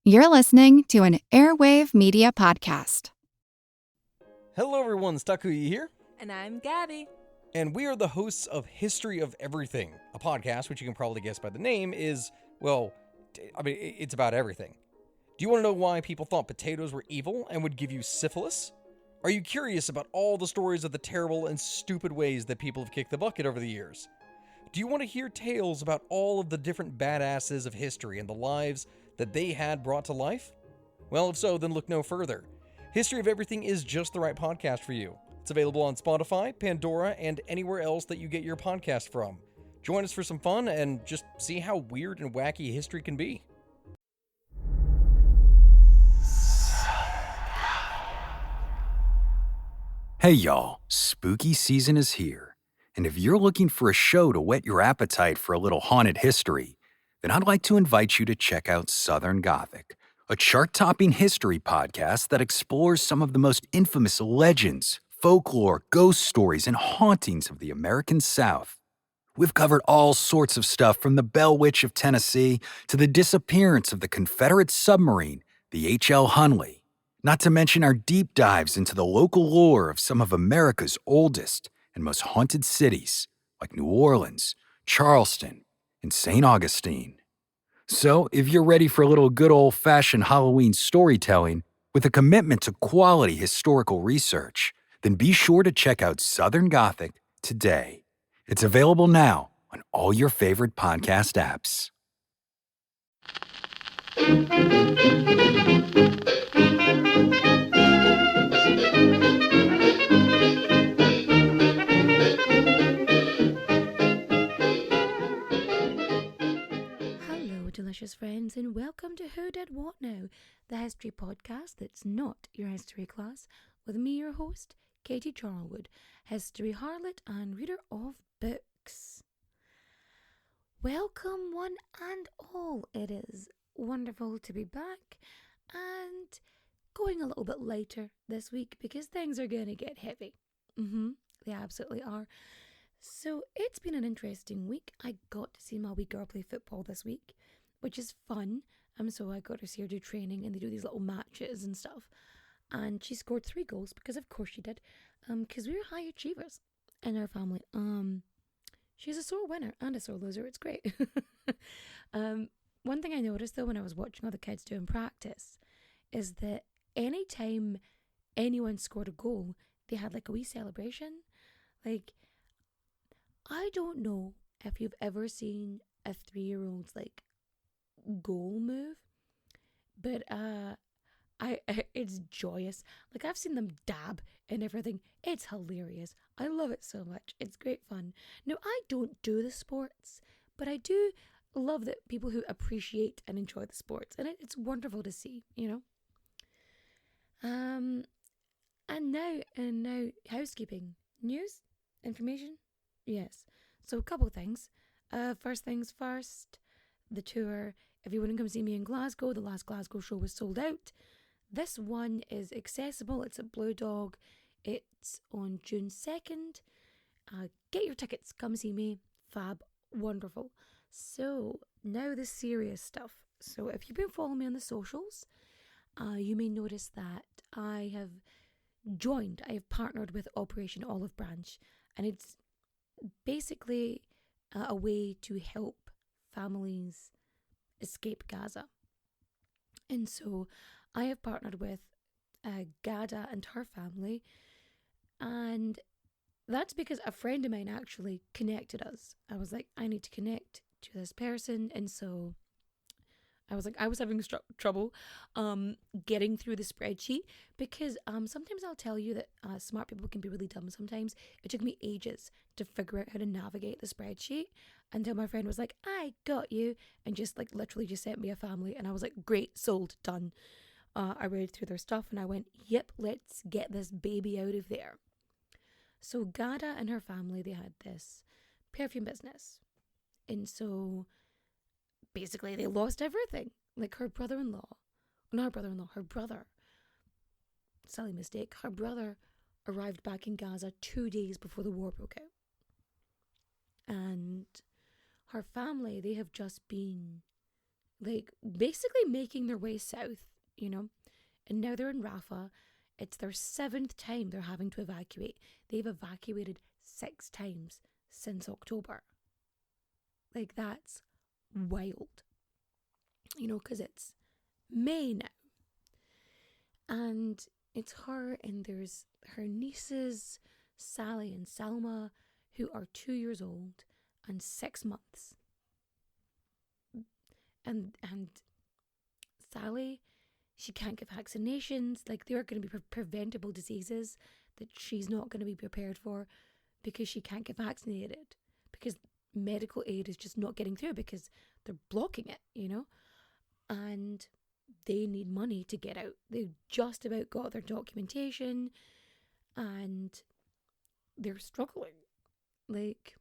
You're listening to an Airwave Media Podcast. Hello everyone, Stakuyi here. And I'm Gabby. And we are the hosts of History of Everything, a podcast which you can probably guess by the name is, it's about everything. Do you want to know why people thought potatoes were evil and would give you syphilis? Are you curious about all the stories of the terrible and stupid ways that people have kicked the bucket over the years? Do you want to hear tales about all of the different badasses of history and the lives that they had brought to life? Well, if so, then look no further. History of Everything is just the right podcast for you. It's available on Spotify, Pandora, and anywhere else that you get your podcast from. Join us for some fun and just see how weird and wacky history can be. Hey y'all, spooky season is here. And if you're looking for a show to whet your appetite for a little haunted history, then I'd like to invite you to check out Southern Gothic, a chart-topping history podcast that explores some of the most infamous legends, folklore, ghost stories, and hauntings of the American South. We've covered all sorts of stuff from the Bell Witch of Tennessee to the disappearance of the Confederate submarine, the H.L. Hunley, not to mention our deep dives into the local lore of some of America's oldest and most haunted cities, like New Orleans, Charleston, and St. Augustine. So, if you're ready for a little good old-fashioned Halloween storytelling with a commitment to quality historical research, then be sure to check out Southern Gothic today. It's available now on all your favorite podcast apps. Delicious friends, and welcome to Who Did What Now, the history podcast that's not your history class, with me, your host, Katie Charlwood, history harlot and reader of books. Welcome one and all. It is wonderful to be back and going a little bit lighter this week because things are going to get heavy. They absolutely are. So it's been an interesting week. I got to see my wee girl play football this week, which is fun. So I got to see her do training and they do these little matches and stuff. And she scored 3 goals because of course she did. Because we're high achievers in our family. She's a sore winner and a sore loser. It's great. One thing I noticed though when I was watching other kids doing practice is that anytime anyone scored a goal, they had like a wee celebration. Like, I don't know if you've ever seen a 3-year-old's like goal move, but it's joyous. Like, I've seen them dab and everything. It's hilarious. I love it so much. It's great fun. Now, I don't do the sports, but I do love that people who appreciate and enjoy the sports, and it's wonderful to see, you know. And now housekeeping, news, information. Yes. So a couple things. First things first, the tour. If you want to come see me in Glasgow, the last Glasgow show was sold out. This one is accessible. It's at Blue Dog. It's on June 2nd. Get your tickets. Come see me. Fab. Wonderful. So now the serious stuff. So if you've been following me on the socials, you may notice that I have partnered with Operation Olive Branch, and it's basically a way to help families escape Gaza. And so I have partnered with Gada and her family, and that's because a friend of mine actually connected us. I was like, I need to connect to this person, and so I was having trouble getting through the spreadsheet because sometimes I'll tell you that smart people can be really dumb sometimes. It took me ages to figure out how to navigate the spreadsheet until my friend was like, I got you, and just like literally just sent me a family, and I was like, great, sold, done. I read through their stuff and I went, yep, let's get this baby out of there. So Gada and her family, they had this perfume business, and so basically they lost everything. Like her brother, silly mistake, her brother arrived back in Gaza 2 days before the war broke out. And her family, they have just been like basically making their way south, you know, and now they're in Rafah. It's their 7th time they're having to evacuate. They've evacuated 6 times since October. Like, that's wild, you know, because it's May now. And it's her, and there's her nieces, Sally and Salma, who are 2 years old and 6 months. And Sally, she can't get vaccinations. Like, there are going to be preventable diseases that she's not going to be prepared for because she can't get vaccinated, because medical aid is just not getting through because they're blocking it, you know. And they need money to get out. They've just about got their documentation and they're struggling. Like,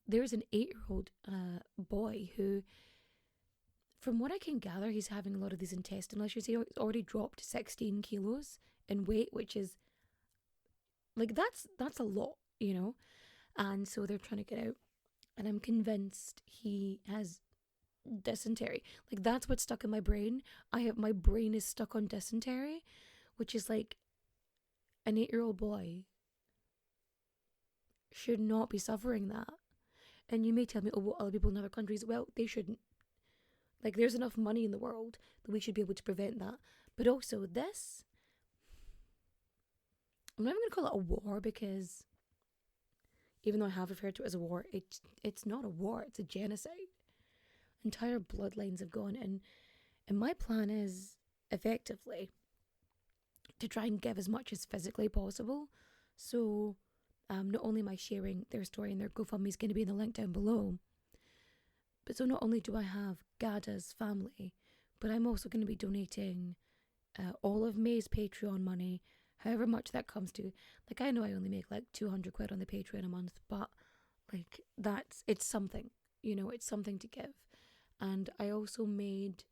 there's an 8-year-old boy who, from what I can gather, he's having a lot of these intestinal issues. He's already dropped 16 kilos in weight, which is, like, that's a lot, you know. And so they're trying to get out. And I'm convinced he has dysentery. Like, that's what's stuck in my brain. My brain is stuck on dysentery, which is like, an 8-year-old boy should not be suffering that. And you may tell me, oh, well, other people in other countries, well, they shouldn't. Like, there's enough money in the world that we should be able to prevent that. But also this, I'm not even going to call it a war, because even though I have referred to it as a war, it's not a war, it's a genocide. Entire bloodlines have gone, and my plan is effectively to try and give as much as physically possible. So not only am I sharing their story, and their GoFundMe is going to be in the link down below, but so not only do I have Gada's family, but I'm also going to be donating all of May's Patreon money, however much that comes to. Like, I know I only make like 200 quid on the Patreon a month, but like, it's something, you know, it's something to give. And I also made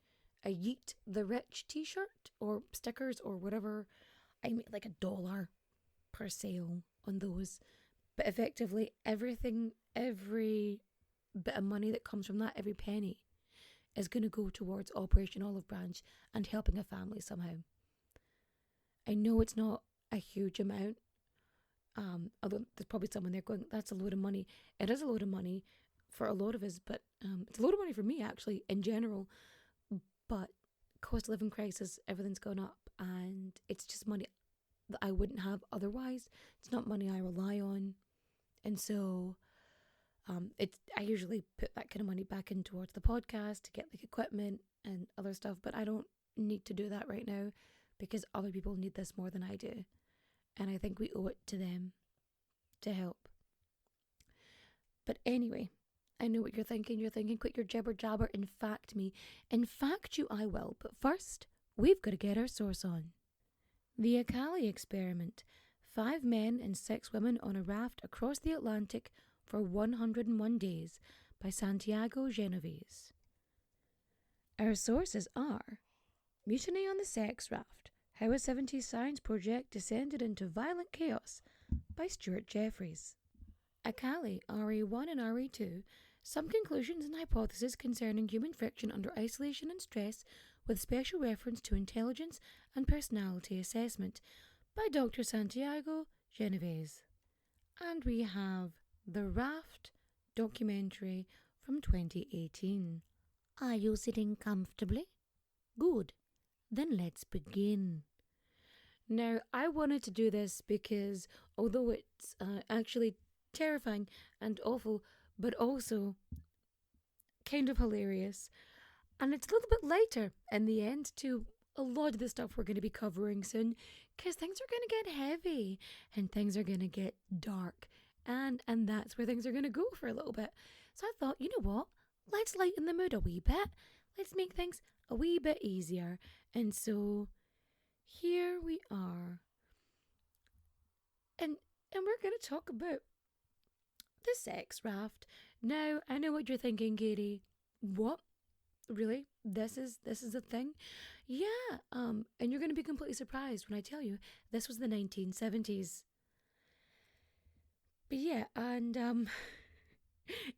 a Yeet the Rich t-shirt or stickers or whatever. I made like $1 per sale on those. But effectively, every bit of money that comes from that, every penny, is going to go towards Operation Olive Branch and helping a family somehow. I know it's not a huge amount, although there's probably someone there going, that's a load of money. It is a load of money for a lot of us, but it's a load of money for me, actually, in general. But cost of living crisis, everything's gone up, and it's just money that I wouldn't have otherwise. It's not money I rely on. And so I usually put that kind of money back in towards the podcast to get like equipment and other stuff, but I don't need to do that right now because other people need this more than I do. And I think we owe it to them to help. But anyway, I know what you're thinking. You're thinking, quit your jibber jabber and fact me. In fact you I will, but first, we've got to get our source on. The Akali Experiment. 5 men and 6 women on a raft across the Atlantic for 101 days by Santiago Genovés. Our sources are Mutiny on the Sex Raft, How a 70s Science Project Descended into Violent Chaos by Stuart Jeffries. Akali, RE1 and RE2, Some Conclusions and Hypotheses Concerning Human Friction Under Isolation and Stress with Special Reference to Intelligence and Personality Assessment by Dr Santiago Genovés. And we have The Raft documentary from 2018. Are you sitting comfortably? Good. Then let's begin. Now, I wanted to do this because although it's actually terrifying and awful, but also kind of hilarious, and it's a little bit lighter in the end to a lot of the stuff we're going to be covering soon, because things are going to get heavy and things are going to get dark, and that's where things are going to go for a little bit. So I thought, you know what, let's lighten the mood a wee bit. Let's make things a wee bit easier. And so here we are, and we're going to talk about the sex raft. Now, I know what you're thinking, Katie. What? Really? This is a thing? Yeah. And you're going to be completely surprised when I tell you this was the 1970s. But yeah, and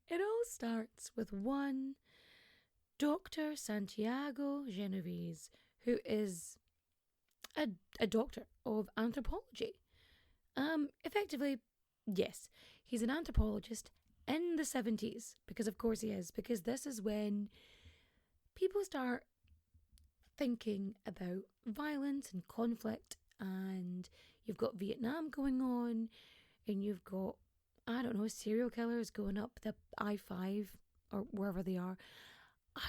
it all starts with one Dr. Santiago Genovés, who is a doctor of anthropology. Effectively, yes, he's an anthropologist in the 70s, because of course he is, because this is when people start thinking about violence and conflict, and you've got Vietnam going on, and you've got, I don't know, serial killers going up the I-5 or wherever they are.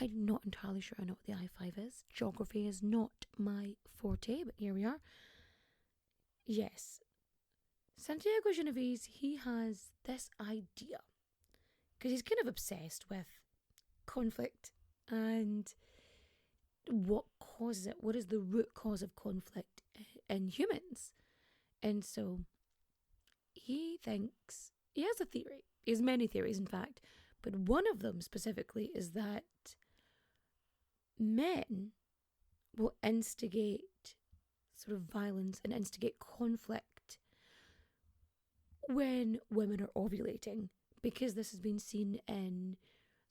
I'm not entirely sure I know what the I-5 is. Geography is not my forte, but here we are. Yes. Santiago Genovés, he has this idea, because he's kind of obsessed with conflict and what causes it. What is the root cause of conflict in humans? And so he thinks, he has a theory. He has many theories, in fact, but one of them specifically is that men will instigate sort of violence and instigate conflict when women are ovulating, because this has been seen in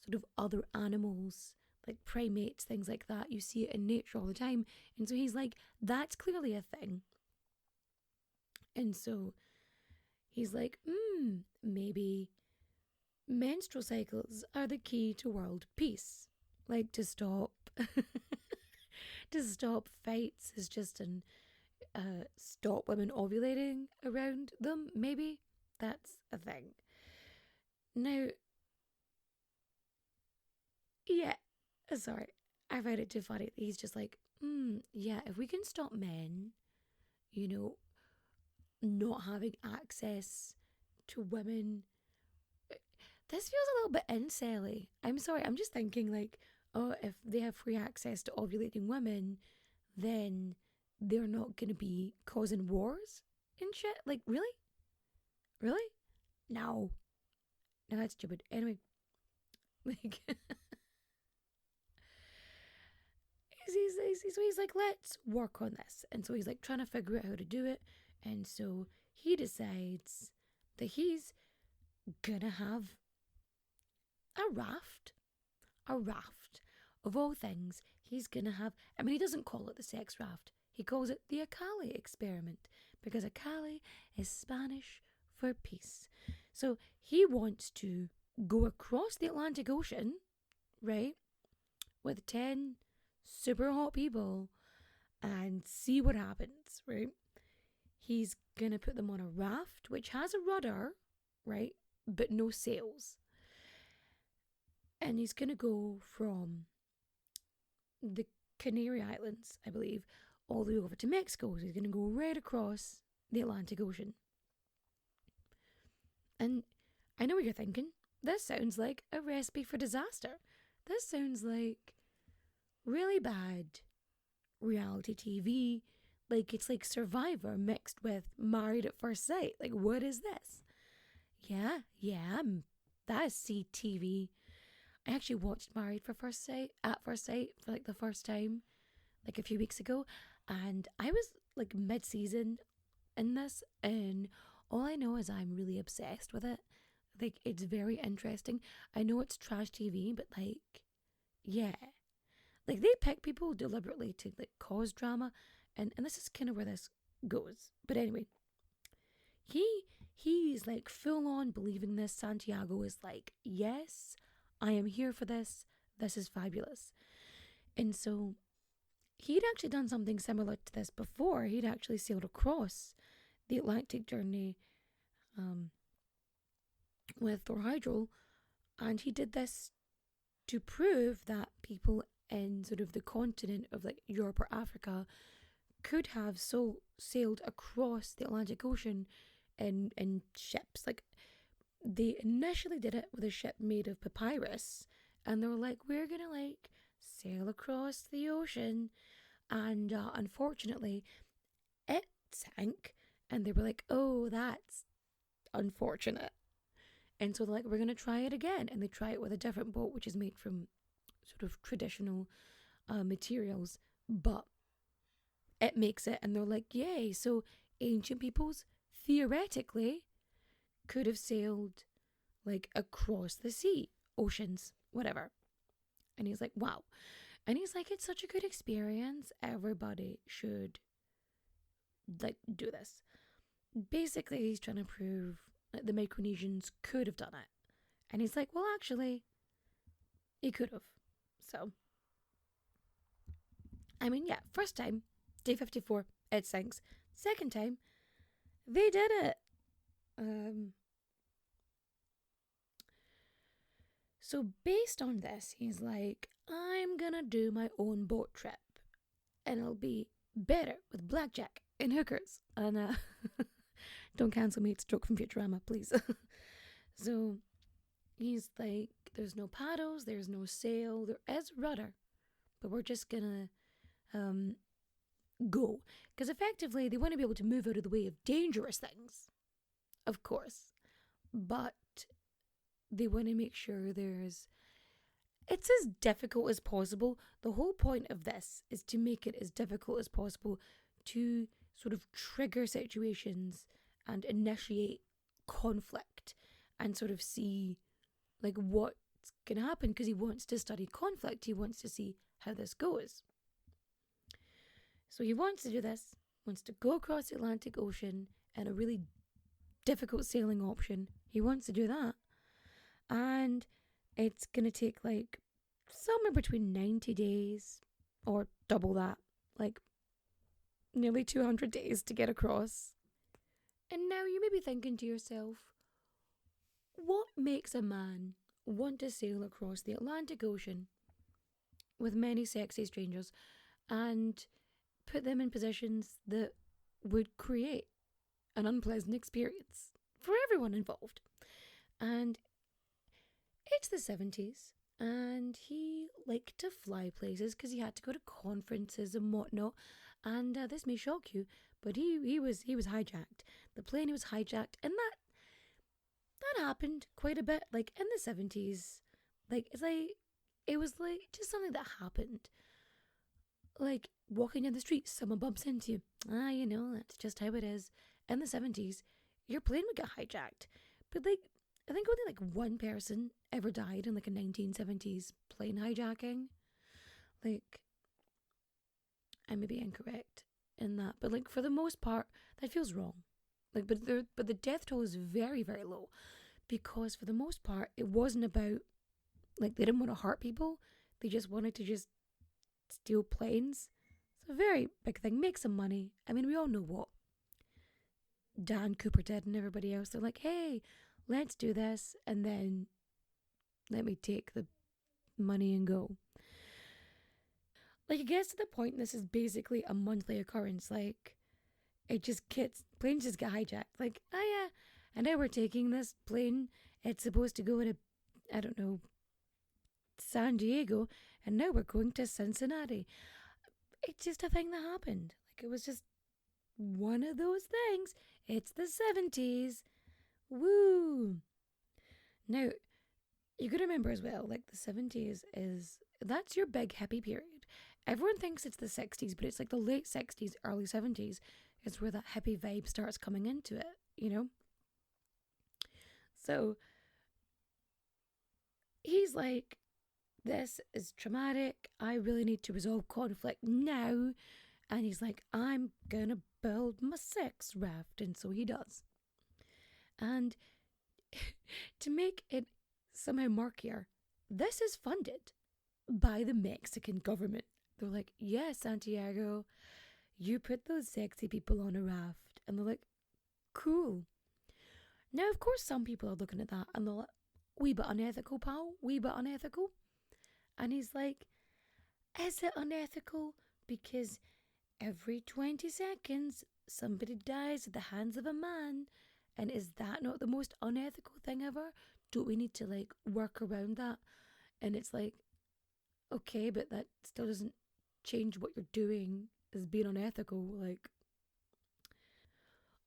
sort of other animals, like primates, things like that. You see it in nature all the time. And so he's like, that's clearly a thing. And so he's like, maybe menstrual cycles are the key to world peace. Like, to stop to stop fights is just an stop women ovulating around them. Maybe that's a thing. Now, yeah, sorry, I find it too funny that he's just like, yeah, if we can stop men, not having access to women, this feels a little bit incel-y. I'm sorry, I'm just thinking like, oh, if they have free access to ovulating women, then they're not going to be causing wars and shit. Like, really? Really? No, that's stupid. Anyway, like, he's like, let's work on this. And so he's like trying to figure out how to do it. And so he decides that he's gonna have a raft of all things. He's gonna have, I mean, he doesn't call it the sex raft. He calls it the Akali experiment, because Akali is Spanish for peace. So he wants to go across the Atlantic Ocean, right, with 10 super hot people and see what happens, right? He's going to put them on a raft, which has a rudder, right, but no sails. And he's going to go from the Canary Islands, I believe, all the way over to Mexico. So he's going to go right across the Atlantic Ocean. And I know what you're thinking. This sounds like a recipe for disaster. This sounds like really bad reality TV. Like, it's like Survivor mixed with Married at First Sight. Like, what is this? Yeah, that is CTV. I actually watched Married at First Sight for like the first time, like a few weeks ago. And I was like mid-season in this, and all I know is I'm really obsessed with it. Like, it's very interesting. I know it's trash TV, but like, yeah. Like, they pick people deliberately to like cause drama, and this is kind of where this goes. But anyway, he's like full on believing this. Santiago is like, yes, I am here for this. This is fabulous. And so he'd actually done something similar to this before. He'd actually sailed across the Atlantic journey with Thor Hydro, and he did this to prove that people in sort of the continent of like Europe or Africa could have sailed across the Atlantic Ocean in ships. Like, they initially did it with a ship made of papyrus, and they were like, we're gonna like sail across the ocean, and unfortunately it sank, and they were like, oh, that's unfortunate. And so they're like, we're gonna try it again, and they try it with a different boat, which is made from sort of traditional materials, but it makes it. And they're like, yay. So ancient peoples theoretically could have sailed like across the sea, oceans, whatever. And he's like, wow. And he's like, it's such a good experience. Everybody should like do this. Basically, he's trying to prove that the Micronesians could have done it. And he's like, well, actually, he could have. So, I mean, yeah, first time, day 54, it sinks. Second time, they did it. So based on this, he's like, I'm gonna do my own boat trip. And it'll be better with blackjack and hookers. And don't cancel me, it's a joke from Futurama, please. So he's like, there's no paddles, there's no sail, there is a rudder. But we're just gonna go. Because effectively, they want to be able to move out of the way of dangerous things. Of course. But they want to make sure it's as difficult as possible. The whole point of this is to make it as difficult as possible to sort of trigger situations and initiate conflict and sort of see like what's going to happen, because he wants to study conflict. He wants to see how this goes. So he wants to do this, wants to go across the Atlantic Ocean in a really difficult sailing option. He wants to do that. And it's going to take like somewhere between 90 days or double that, like nearly 200 days to get across. And now you may be thinking to yourself, what makes a man want to sail across the Atlantic Ocean with many sexy strangers and put them in positions that would create an unpleasant experience for everyone involved? And it's the 70s, and he liked to fly places because he had to go to conferences and whatnot. And this may shock you, but he was hijacked. The plane was hijacked, and that happened quite a bit. Like in the 70s, it was like just something that happened. Like walking down the street, someone bumps into you. That's just how it is. In the 70s, your plane would get hijacked, but like, I think only like one person ever died in like a 1970s plane hijacking. Like, I may be incorrect in that, but like for the most part, that feels wrong. Like, but the death toll is very, very low, because for the most part, it wasn't about like they didn't want to hurt people. They just wanted to just steal planes. It's a very big thing. Make some money. I mean, we all know what Dan Cooper did and everybody else. They're like, hey, let's do this, and then let me take the money and go. Like, it gets to the point this is basically a monthly occurrence. Like, planes just get hijacked. Like, oh yeah, and now we're taking this plane. It's supposed to go to, I don't know, San Diego, and now we're going to Cincinnati. It's just a thing that happened. Like, it was just one of those things. It's the 70s. Woo! Now, you gotta remember as well, like the 70s that's your big hippie period. Everyone thinks it's the 60s, but it's like the late 60s, early 70s is where that hippie vibe starts coming into it, you know? So, he's like, this is traumatic. I really need to resolve conflict now. And he's like, I'm gonna build my sex raft. And so he does. And to make it somehow murkier, this is funded by the Mexican government. They're like, yeah, Santiago, you put those sexy people on a raft. And they're like, cool. Now, of course, some people are looking at that and they're like, wee bit unethical, pal, wee bit unethical. And he's like, is it unethical? Because every 20 seconds, somebody dies at the hands of a man. And is that not the most unethical thing ever? Don't we need to like work around that? And it's like, okay, but that still doesn't change what you're doing as being unethical. Like,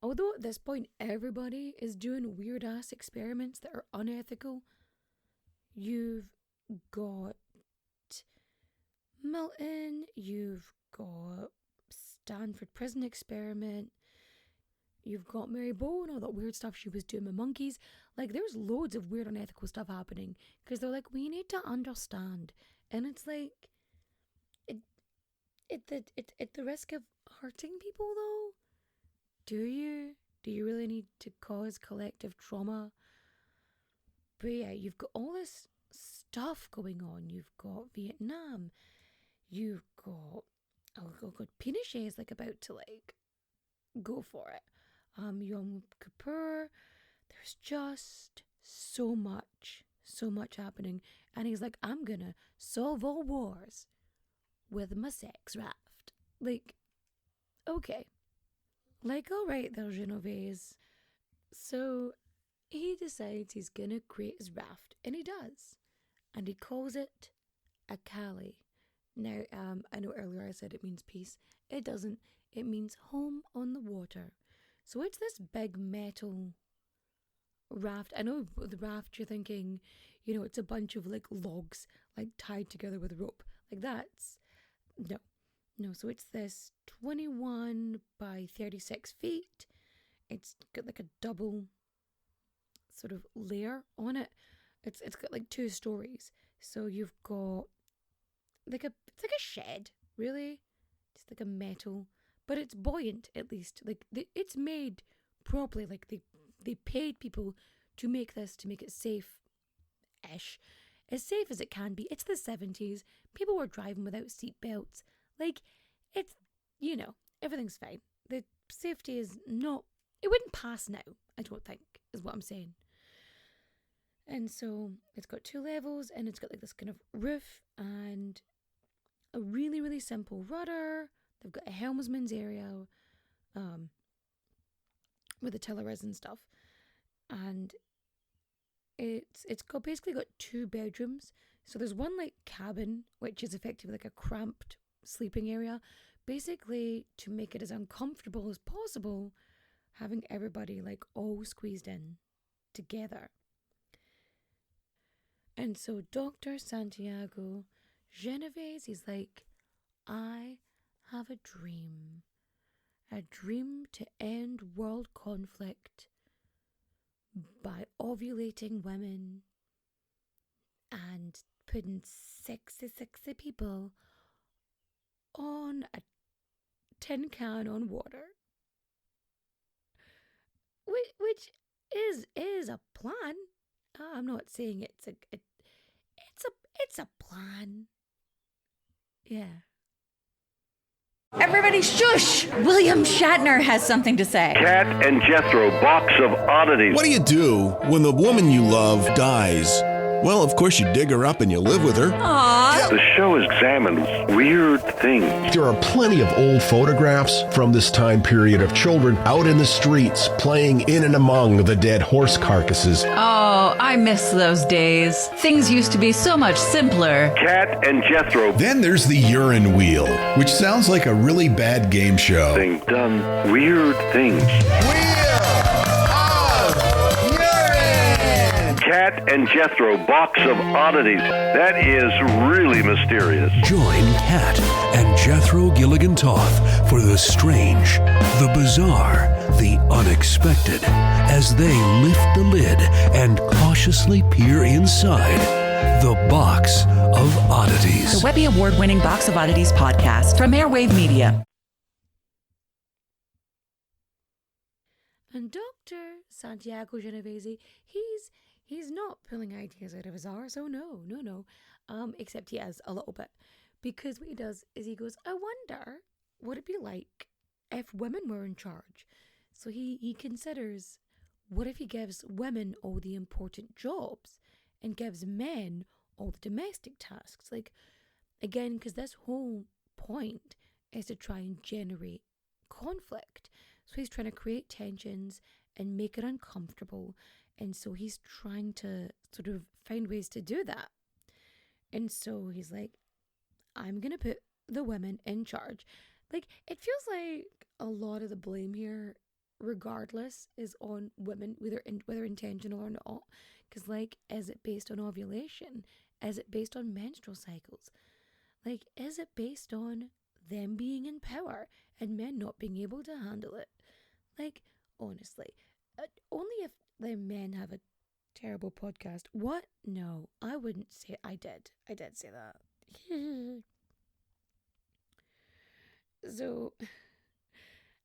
although at this point everybody is doing weird ass experiments that are unethical, you've got Milton, you've got Stanford prison experiment, you've got Mary Bow and all that weird stuff she was doing with monkeys. Like, there's loads of weird unethical stuff happening because they're like, we need to understand And it's like, at the risk of hurting people though, do you really need to cause collective trauma? But yeah, you've got all this stuff going on. You've got Vietnam, you've got, oh god, Pinochet is like about to like go for it. Yom Kippur, there's just so much happening. And he's like, I'm gonna solve all wars with my sex raft. Like, okay. Like, alright there, Genovés. So he decides he's gonna create his raft, and he does. And he calls it a Cali. Now, I know earlier I said it means peace. It doesn't. It means home on the water. So it's this big metal raft. I know the raft, you're thinking, you know, it's a bunch of like logs like tied together with a rope. Like that's no. So it's this 21 by 36 feet. It's got like a double sort of layer on it. It's got like 2 stories. So you've got like it's like a shed, really, just like a metal, but it's buoyant at least. Like it's made properly. Like they paid people to make this, to make it safe-ish, as safe as it can be. It's the 70s. People were driving without seatbelts. Like, it's, you know, everything's fine. The safety is not, it wouldn't pass now, I don't think, is what I'm saying. And so it's got 2 levels, and it's got like this kind of roof and a really, really simple rudder. They've got a helmsman's area where the tiller is and stuff. And it's got basically got 2 bedrooms. So there's one like cabin, which is effectively like a cramped sleeping area, basically to make it as uncomfortable as possible, having everybody like all squeezed in together. And so Dr. Santiago Genovés, he's like, I have a dream to end world conflict by ovulating women and putting 60 people on a tin can on water, which is a plan. I'm not saying it's a plan. Yeah. Everybody shush! William Shatner has something to say. Cat and Jethro, box of oddities. What do you do when the woman you love dies? Well, of course, you dig her up and you live with her. Aww. The show examines weird things. There are plenty of old photographs from this time period of children out in the streets playing in and among the dead horse carcasses. Oh, I miss those days. Things used to be so much simpler. Cat and Jethro. Then there's the urine wheel, which sounds like a really bad game show. Thing done weird things. Cat and Jethro, box of oddities. That is really mysterious. Join Cat and Jethro Gilligan Toth for the strange, the bizarre, the unexpected, as they lift the lid and cautiously peer inside the Box of Oddities. The Webby Award-winning Box of Oddities podcast from Airwave Media. And Dr. Santiago Genovés, he's not pulling ideas out of his arse. Oh no. Except he has a little bit. Because what he does is he goes, I wonder what it'd be like if women were in charge. So he considers, what if he gives women all the important jobs and gives men all the domestic tasks? Like, again, because this whole point is to try and generate conflict. So he's trying to create tensions and make it uncomfortable. And so he's trying to sort of find ways to do that. And so he's like, I'm going to put the women in charge. Like, it feels like a lot of the blame here, regardless, is on women, whether intentional or not. Because, like, is it based on ovulation? Is it based on menstrual cycles? Like, is it based on them being in power and men not being able to handle it? Like, honestly, only if the men have a terrible podcast. What? No, I wouldn't say I did. I did say that. So,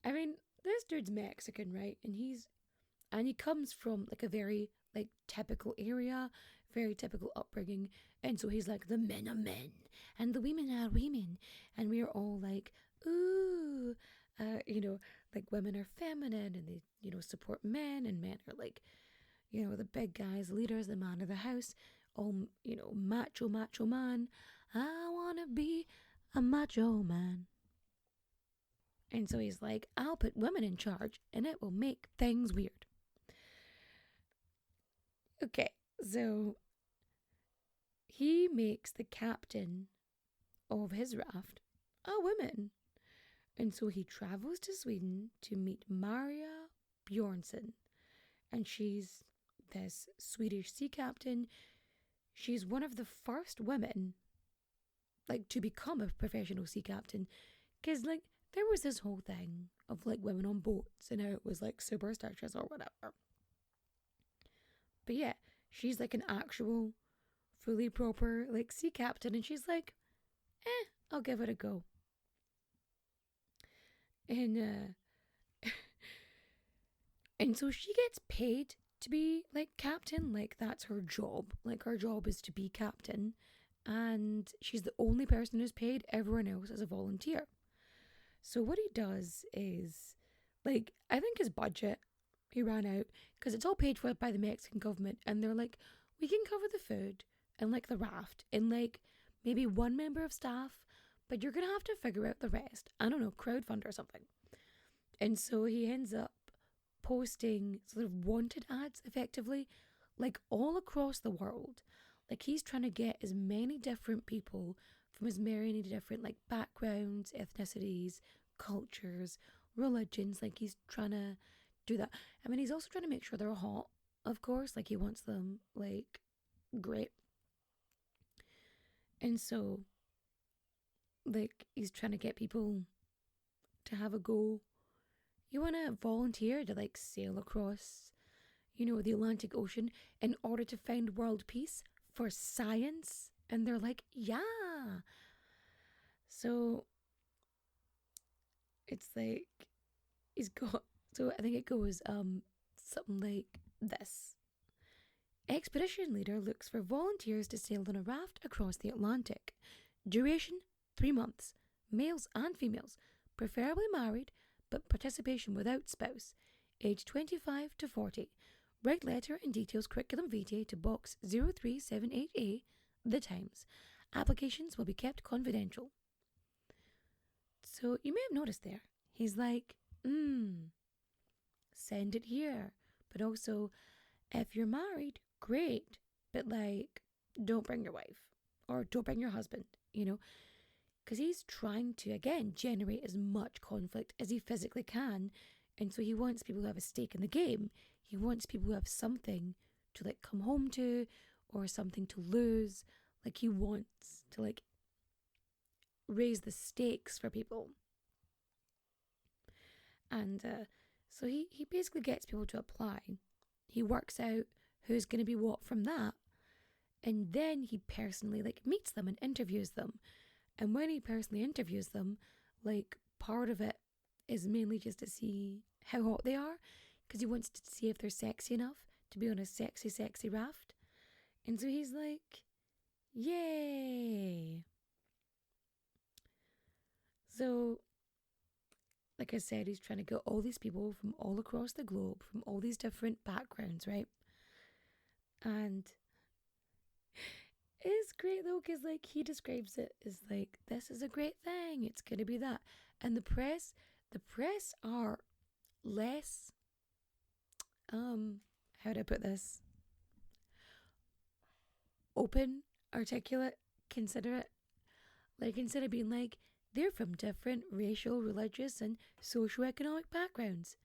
I mean, this dude's Mexican, right? And he comes from like a very like typical area, very typical upbringing. And so he's like, the men are men and the women are women. And we are all like, ooh, like women are feminine and they, support men, and men are like, the big guys, leaders, the man of the house, all, macho man. I want to be a macho man. And so he's like, I'll put women in charge and it will make things weird. Okay, so he makes the captain of his raft a woman. And so he travels to Sweden to meet Maria Bjornsson. And she's this Swedish sea captain. She's one of the first women, like, to become a professional sea captain. Because, like, there was this whole thing of, like, women on boats and how it was, like, super sexist or whatever. But yeah, she's, like, an actual, fully proper, like, sea captain. And she's like, I'll give it a go. And, and so she gets paid to be, like, captain. Like, that's her job. Like, her job is to be captain. And she's the only person who's paid. Everyone else is a volunteer. So what he does is, like, I think his budget, he ran out, because it's all paid for by the Mexican government. And they're like, we can cover the food and, like, the raft and, like, maybe one member of staff, but you're going to have to figure out the rest. I don't know, crowdfund or something. And so he ends up posting sort of wanted ads, effectively, like, all across the world. Like, he's trying to get as many different people from as many different, like, backgrounds, ethnicities, cultures, religions. Like, he's trying to do that. I mean, he's also trying to make sure they're hot, of course. Like, he wants them, like, great. And so, like, he's trying to get people to have a go. You want to volunteer to, like, sail across, the Atlantic Ocean in order to find world peace for science? And they're like, yeah. So it's like, so I think it goes something like this. Expedition leader looks for volunteers to sail on a raft across the Atlantic. Duration, 3 months. Males and females, preferably married, but participation without spouse. Age 25 to 40. Write letter and details curriculum vitae to box 0378A, The Times. Applications will be kept confidential. So you may have noticed there, he's like, send it here. But also, if you're married, great. But, like, don't bring your wife or don't bring your husband, Because he's trying to, again, generate as much conflict as he physically can. And so he wants people who have a stake in the game. He wants people who have something to, like, come home to or something to lose. Like, he wants to, like, raise the stakes for people. And so he basically gets people to apply. He works out who's going to be what from that. And then he personally, like, meets them and interviews them. And when he personally interviews them, like, part of it is mainly just to see how hot they are, because he wants to see if they're sexy enough to be on a sexy, sexy raft. And so he's like, yay. So, like I said, he's trying to get all these people from all across the globe, from all these different backgrounds, right? And it's great though, because, like, he describes it as, like, this is a great thing, it's gonna be that. And the press are less, how do I put this? Open, articulate, considerate. Like, instead of being like, they're from different racial, religious, and socioeconomic backgrounds.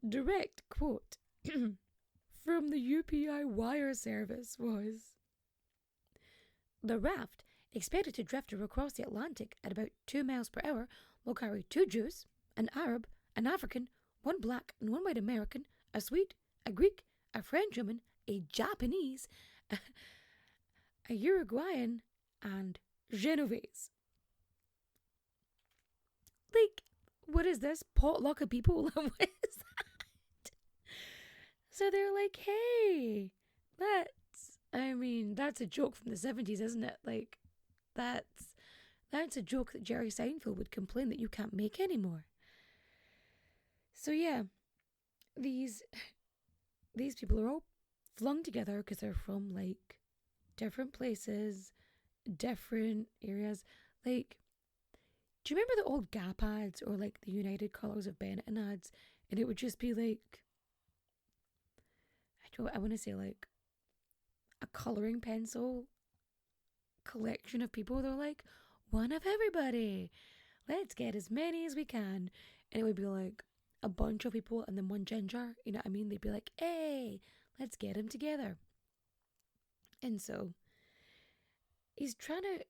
Direct quote from the UPI wire service was, the raft, expected to drift across the Atlantic at about 2 miles per hour, will carry 2 Jews, an Arab, an African, 1 black and 1 white American, a Swede, a Greek, a Frenchwoman, a Japanese, a Uruguayan, and Genovés. Like, what is this? Potluck of people? What is that? So they're like, hey, that's a joke from the 70s, isn't it? Like, that's a joke that Jerry Seinfeld would complain that you can't make anymore. So yeah, these people are all flung together because they're from like different places, different areas. Like, do you remember the old Gap ads or like the United Colours of Benetton ads? And it would just be like, I want to say like a colouring pencil collection of people. They're like, one of everybody. Let's get as many as we can. And it would be like a bunch of people and then one ginger. You know what I mean? They'd be like, hey, let's get them together. And so he's trying to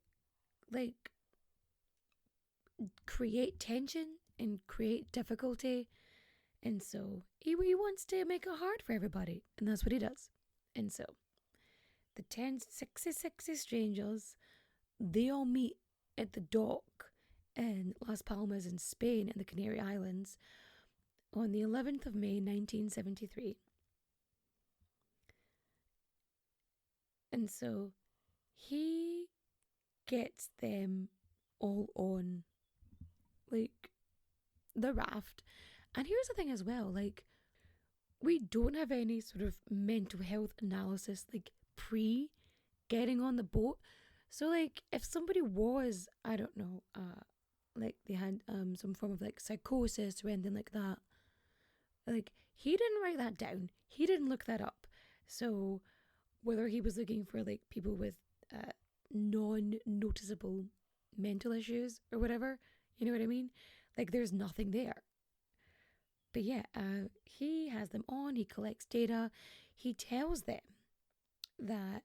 like create tension and create difficulty. And so he wants to make it hard for everybody. And that's what he does. And so the 10 sexy strangers, they all meet at the dock in Las Palmas in Spain in the Canary Islands on the 11th of May 1973. And so he gets them all on like the raft. And here's the thing as well, like, we don't have any sort of mental health analysis like pre getting on the boat. So like if somebody was, I don't know, like they had some form of like psychosis or anything like that, like he didn't write that down, he didn't look that up. So whether he was looking for like people with non-noticeable mental issues or whatever, you know what I mean, like there's nothing there. But yeah, he has them on, he collects data, he tells them that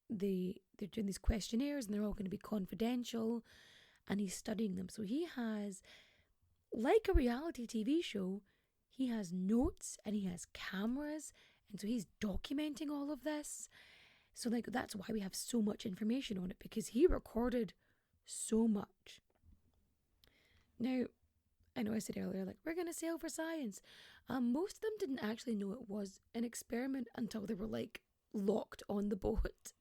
they're doing these questionnaires and they're all going to be confidential, and he's studying them. So he has, like a reality TV show, he has notes and he has cameras, and so he's documenting all of this. So like that's why we have so much information on it, because he recorded so much. Now, I know I said earlier, like, we're going to sail for science. Most of them didn't actually know it was an experiment until they were, like, locked on the boat.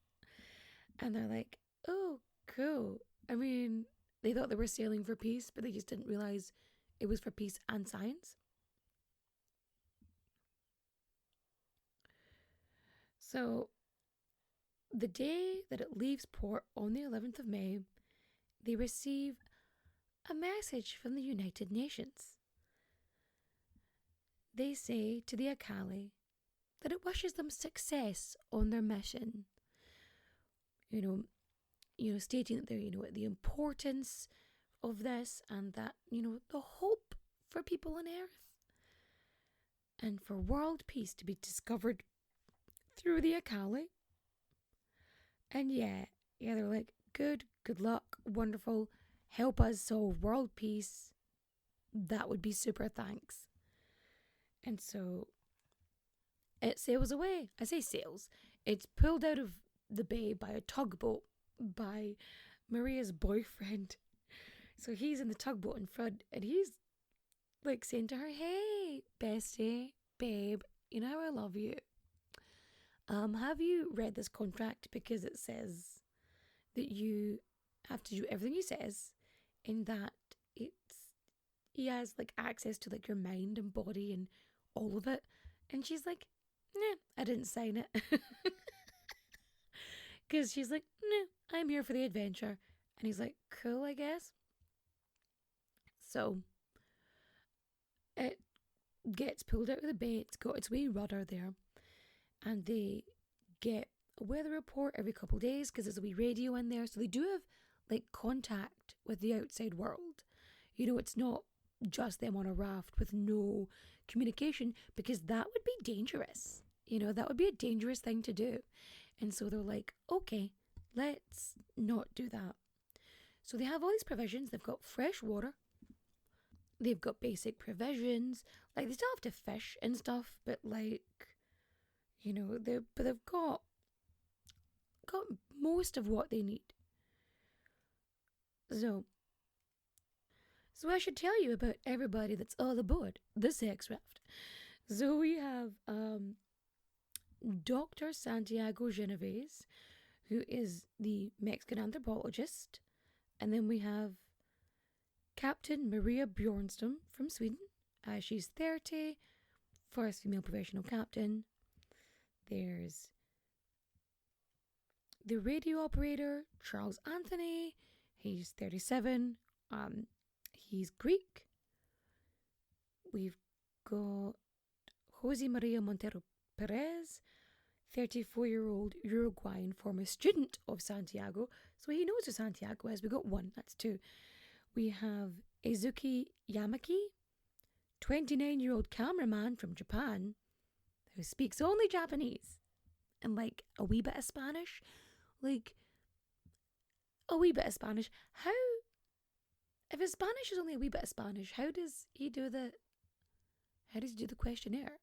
And they're like, oh, cool. I mean, they thought they were sailing for peace, but they just didn't realise it was for peace and science. So, the day that it leaves port on the 11th of May, they receive a message from the United Nations. They say to the Akali that it wishes them success on their mission. You know, stating that they're, the importance of this, and that, the hope for people on Earth and for world peace to be discovered through the Akali. And yeah, they're like, good luck, wonderful. Help us solve world peace. That would be super, thanks. And so it sails away. I say sails. It's pulled out of the bay by a tugboat by Maria's boyfriend. So he's in the tugboat in front, and he's like saying to her, hey, bestie, babe, you know how I love you. Have you read this contract? Because it says that you have to do everything he says, in that he has like access to like your mind and body and all of it. And she's like, nah, I didn't sign it. Because she's like, nah, I'm here for the adventure. And he's like, cool, I guess. So it gets pulled out of the bay. It's got its wee rudder there, and they get a weather report every couple of days because there's a wee radio in there. So they do have like contact with the outside world. It's not just them on a raft with no communication, because that would be dangerous. That would be a dangerous thing to do. And so they're like, okay, let's not do that. So they have all these provisions. They've got fresh water. They've got basic provisions. Like, they still have to fish and stuff, but like, they've got most of what they need. So I should tell you about everybody that's all aboard the Sex Raft. So we have Dr. Santiago Genovés, who is the Mexican anthropologist. And then we have Captain Maria Bjornstam from Sweden. She's 30, first female professional captain. There's the radio operator, Charles Anthony. He's 37. He's Greek. We've got Jose Maria Montero Perez, 34-year-old Uruguayan former student of Santiago. So he knows who Santiago is. We got one, that's two. We have Ezuki Yamaki, 29-year-old cameraman from Japan, who speaks only Japanese and like a wee bit of Spanish. Like a wee bit of Spanish. How, if his Spanish is only a wee bit of Spanish, how does he do the questionnaire?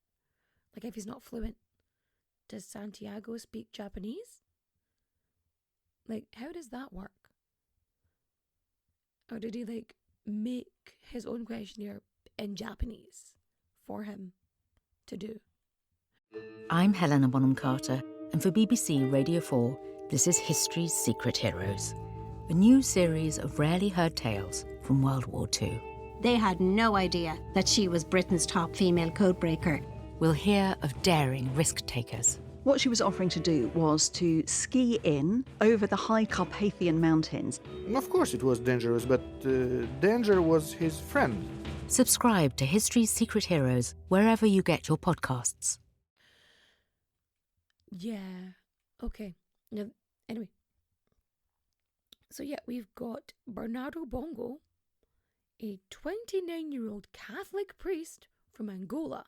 Like if he's not fluent, does Santiago speak Japanese? Like how does that work? Or did he like make his own questionnaire in Japanese for him to do? I'm Helena Bonham Carter, and for BBC Radio 4, this is History's Secret Heroes, a new series of rarely heard tales from World War II. They had no idea that she was Britain's top female codebreaker. We'll hear of daring risk-takers. What she was offering to do was to ski in over the high Carpathian mountains. Of course it was dangerous, but danger was his friend. Subscribe to History's Secret Heroes wherever you get your podcasts. Yeah. Okay. Now, anyway. So yeah, we've got Bernardo Bongo, a 29-year-old Catholic priest from Angola.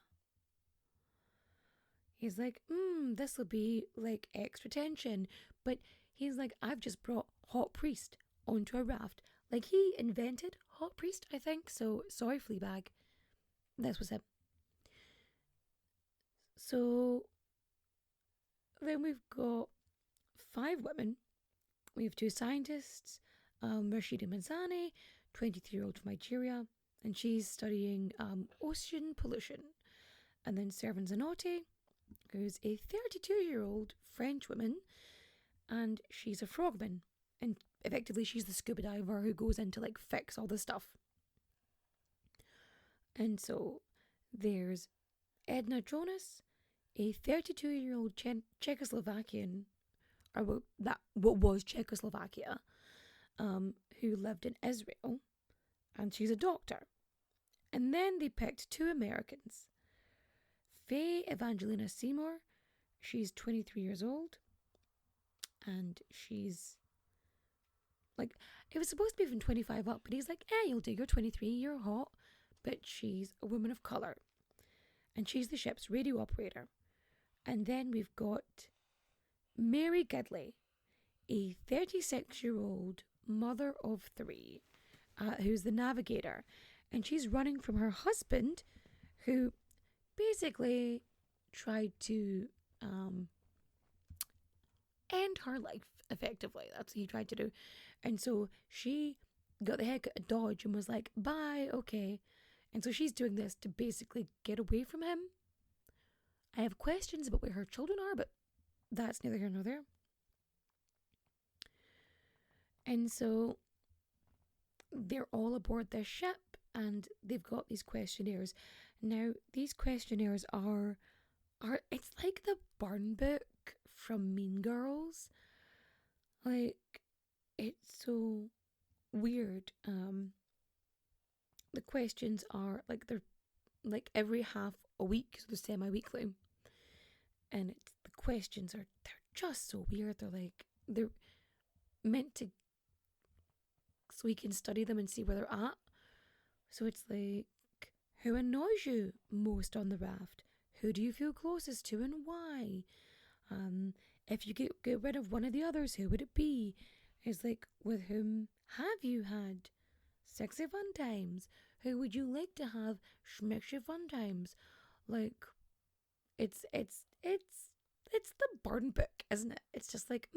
He's like, this will be like extra tension. But he's like, I've just brought hot priest onto a raft. Like he invented hot priest, I think. So sorry, Fleabag. This was him. So then we've got 5 women. We have 2 scientists, Rashida Manzani, 23-year-old from Nigeria, and she's studying ocean pollution. And then Servan Zanotti, who's a 32-year-old French woman, and she's a frogman. And effectively, she's the scuba diver who goes in to like fix all the stuff. And so there's Edna Jonas, a 32-year-old Czechoslovakian, or what was Czechoslovakia, who lived in Israel, and she's a doctor. And then they picked 2 Americans. Faye Evangelina Seymour, she's 23 years old, and she's like, it was supposed to be from 25 up, but he's like, you'll do, you're 23, you're hot, but she's a woman of colour, and she's the ship's radio operator. And then we've got Mary Gidley, a 36-year-old mother of 3, who's the navigator, and she's running from her husband, who basically tried to end her life, effectively. That's what he tried to do. And so she got the heck out of Dodge and was like, bye, okay. And so she's doing this to basically get away from him. I have questions about where her children are, but that's neither here nor there. And so they're all aboard this ship, and they've got these questionnaires. Now, these questionnaires are it's like the burn book from Mean Girls. Like, it's so weird. The questions are like, they're like every half a week, so they're semi-weekly. And the questions they're just so weird. They're meant to, so we can study them and see where they're at. So it's like, who annoys you most on the raft? Who do you feel closest to and why? If you get rid of one of the others, who would it be? It's like, with whom have you had sexy fun times? Who would you like to have schmexy fun times? Like, it's the burn book, isn't it? It's just like,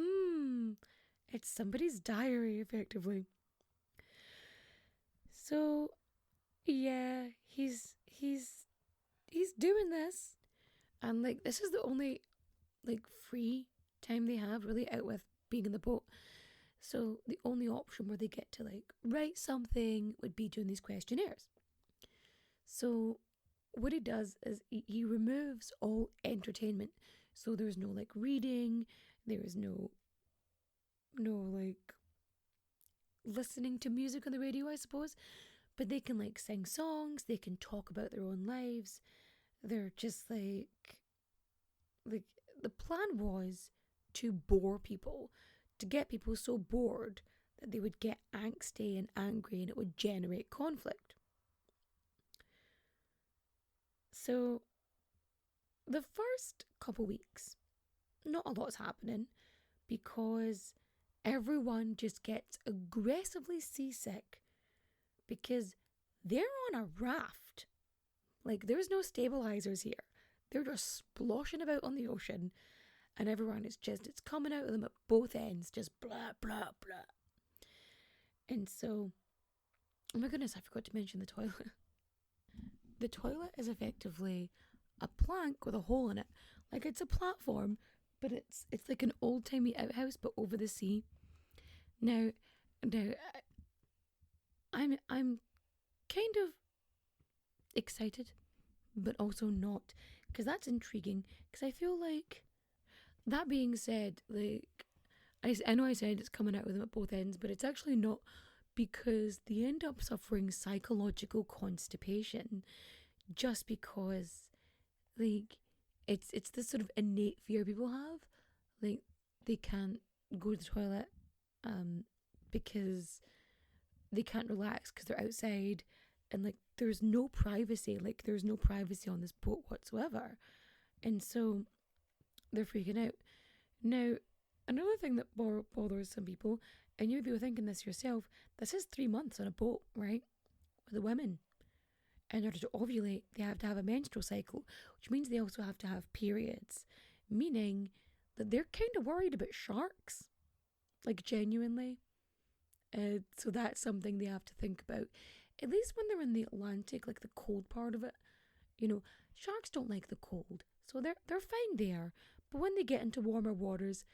it's somebody's diary, effectively. he's doing this, and like this is the only like free time they have really out with being in the boat. So the only option where they get to like write something would be doing these questionnaires. So what he does is he removes all entertainment. So there's no like reading, there is no like listening to music on the radio, I suppose. But they can like sing songs, they can talk about their own lives. They're just like the plan was to bore people, to get people so bored that they would get angsty and angry and it would generate conflict. So the first couple weeks, not a lot's happening because everyone just gets aggressively seasick because they're on a raft. Like, there's no stabilizers here. They're just sploshing about on the ocean, and everyone is just, it's coming out of them at both ends, just blah, blah, blah. And so, oh my goodness, I forgot to mention the toilet. The toilet is effectively a plank with a hole in it. Like, it's a platform, but it's like an old-timey outhouse, but over the sea. Now, I'm kind of excited, but also not, because that's intriguing, because I feel like, that being said, like, I know I said it's coming out with them at both ends, but it's actually not, because they end up suffering psychological constipation just because, like, it's this sort of innate fear people have. Like, they can't go to the toilet because they can't relax because they're outside, and like there's no privacy. Like, there's no privacy on this boat whatsoever, and so they're freaking out. Now, another thing that bothers some people, and you'd be thinking this yourself, this is 3 months on a boat, right? With the women. In order to ovulate, they have to have a menstrual cycle, which means they also have to have periods, meaning that they're kind of worried about sharks, like genuinely. So that's something they have to think about, at least when they're in the Atlantic, like the cold part of it. You know, sharks don't like the cold, so they're fine there. But when they get into warmer waters,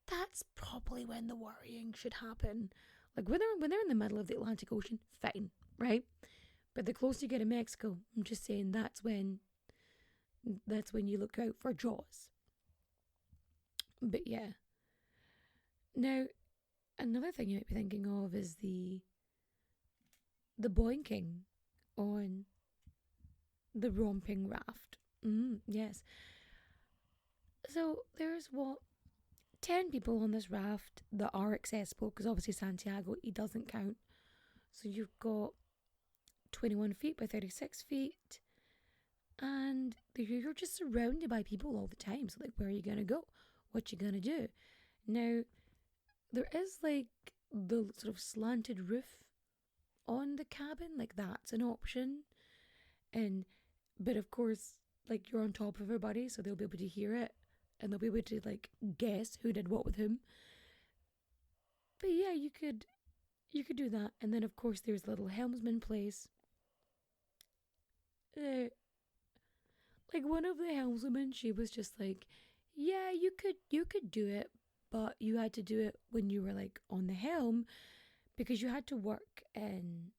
that's probably when the worrying should happen. Like when they're in the middle of the Atlantic Ocean, fine, right? But the closer you get to Mexico, I'm just saying that's when you look out for jaws. But yeah. Now, another thing you might be thinking of is the boinking on the romping raft. Yes. So there's 10 people on this raft that are accessible, because obviously Santiago, he doesn't count. So you've got 21 feet by 36 feet, and you're just surrounded by people all the time. So like, where are you going to go? What you going to do? Now, there is like the sort of slanted roof on the cabin, like that's an option. But of course, like, you're on top of everybody, so they'll be able to hear it, and they'll be able to like guess who did what with whom. But yeah, you could do that. And then of course there's the little helmsman place. Like, one of the helmswomen, she was just like, yeah, you could do it, but you had to do it when you were like on the helm, because you had to work in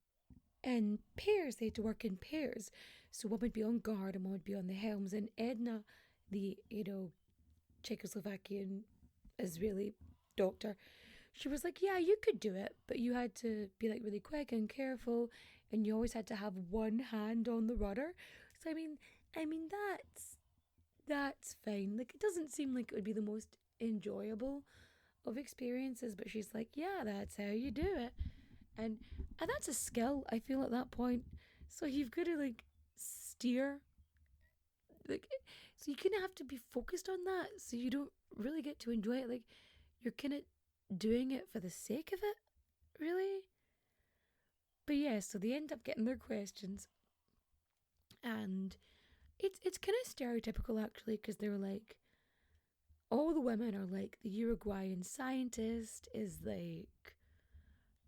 pairs. They had to work in pairs. So one would be on guard and one would be on the helms. And Edna, the Czechoslovakian Israeli doctor, she was like, yeah, you could do it, but you had to be like really quick and careful, and you always had to have one hand on the rudder. So I mean that's fine. Like, it doesn't seem like it would be the most enjoyable of experiences, but she's like, yeah, that's how you do it. And that's a skill, I feel, at that point. So you've got to like steer, like, so you kind of have to be focused on that, so you don't really get to enjoy it. Like, you're kind of doing it for the sake of it, really. But yeah, so they end up getting their questions, and it's kind of stereotypical, actually, because they're like, all the women are like, the Uruguayan scientist is like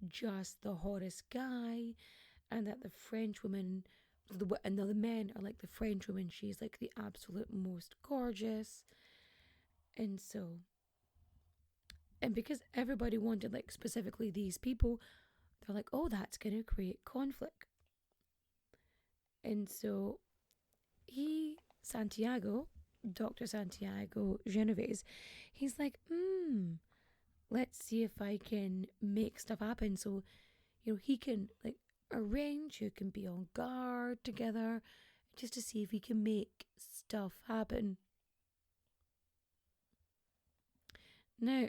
just the hottest guy, and that the French woman and the men are like the French woman. She's like the absolute most gorgeous. And because everybody wanted like specifically these people, they're like, oh, that's going to create conflict. And so Dr. Santiago Genovés, he's like, let's see if I can make stuff happen. So, he can like arrange who can be on guard together just to see if he can make stuff happen. Now,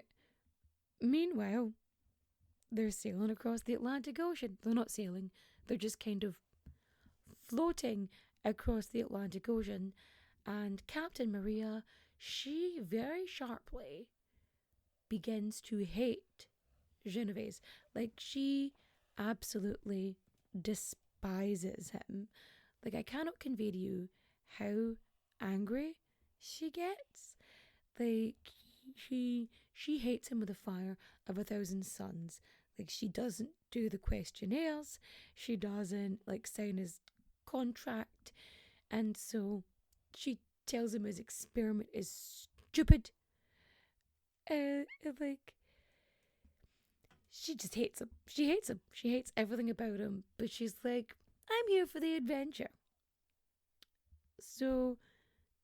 meanwhile, they're sailing across the Atlantic Ocean. They're not sailing, they're just kind of floating across the Atlantic Ocean. And Captain Maria, she very sharply begins to hate Genovés. Like, she absolutely despises him. Like, I cannot convey to you how angry she gets. Like, she hates him with the fire of 1,000 suns. Like, she doesn't do the questionnaires. She doesn't, like, sign his contract. And so she tells him his experiment is stupid. Like, she just hates him. She hates him. She hates everything about him. But she's like, I'm here for the adventure. So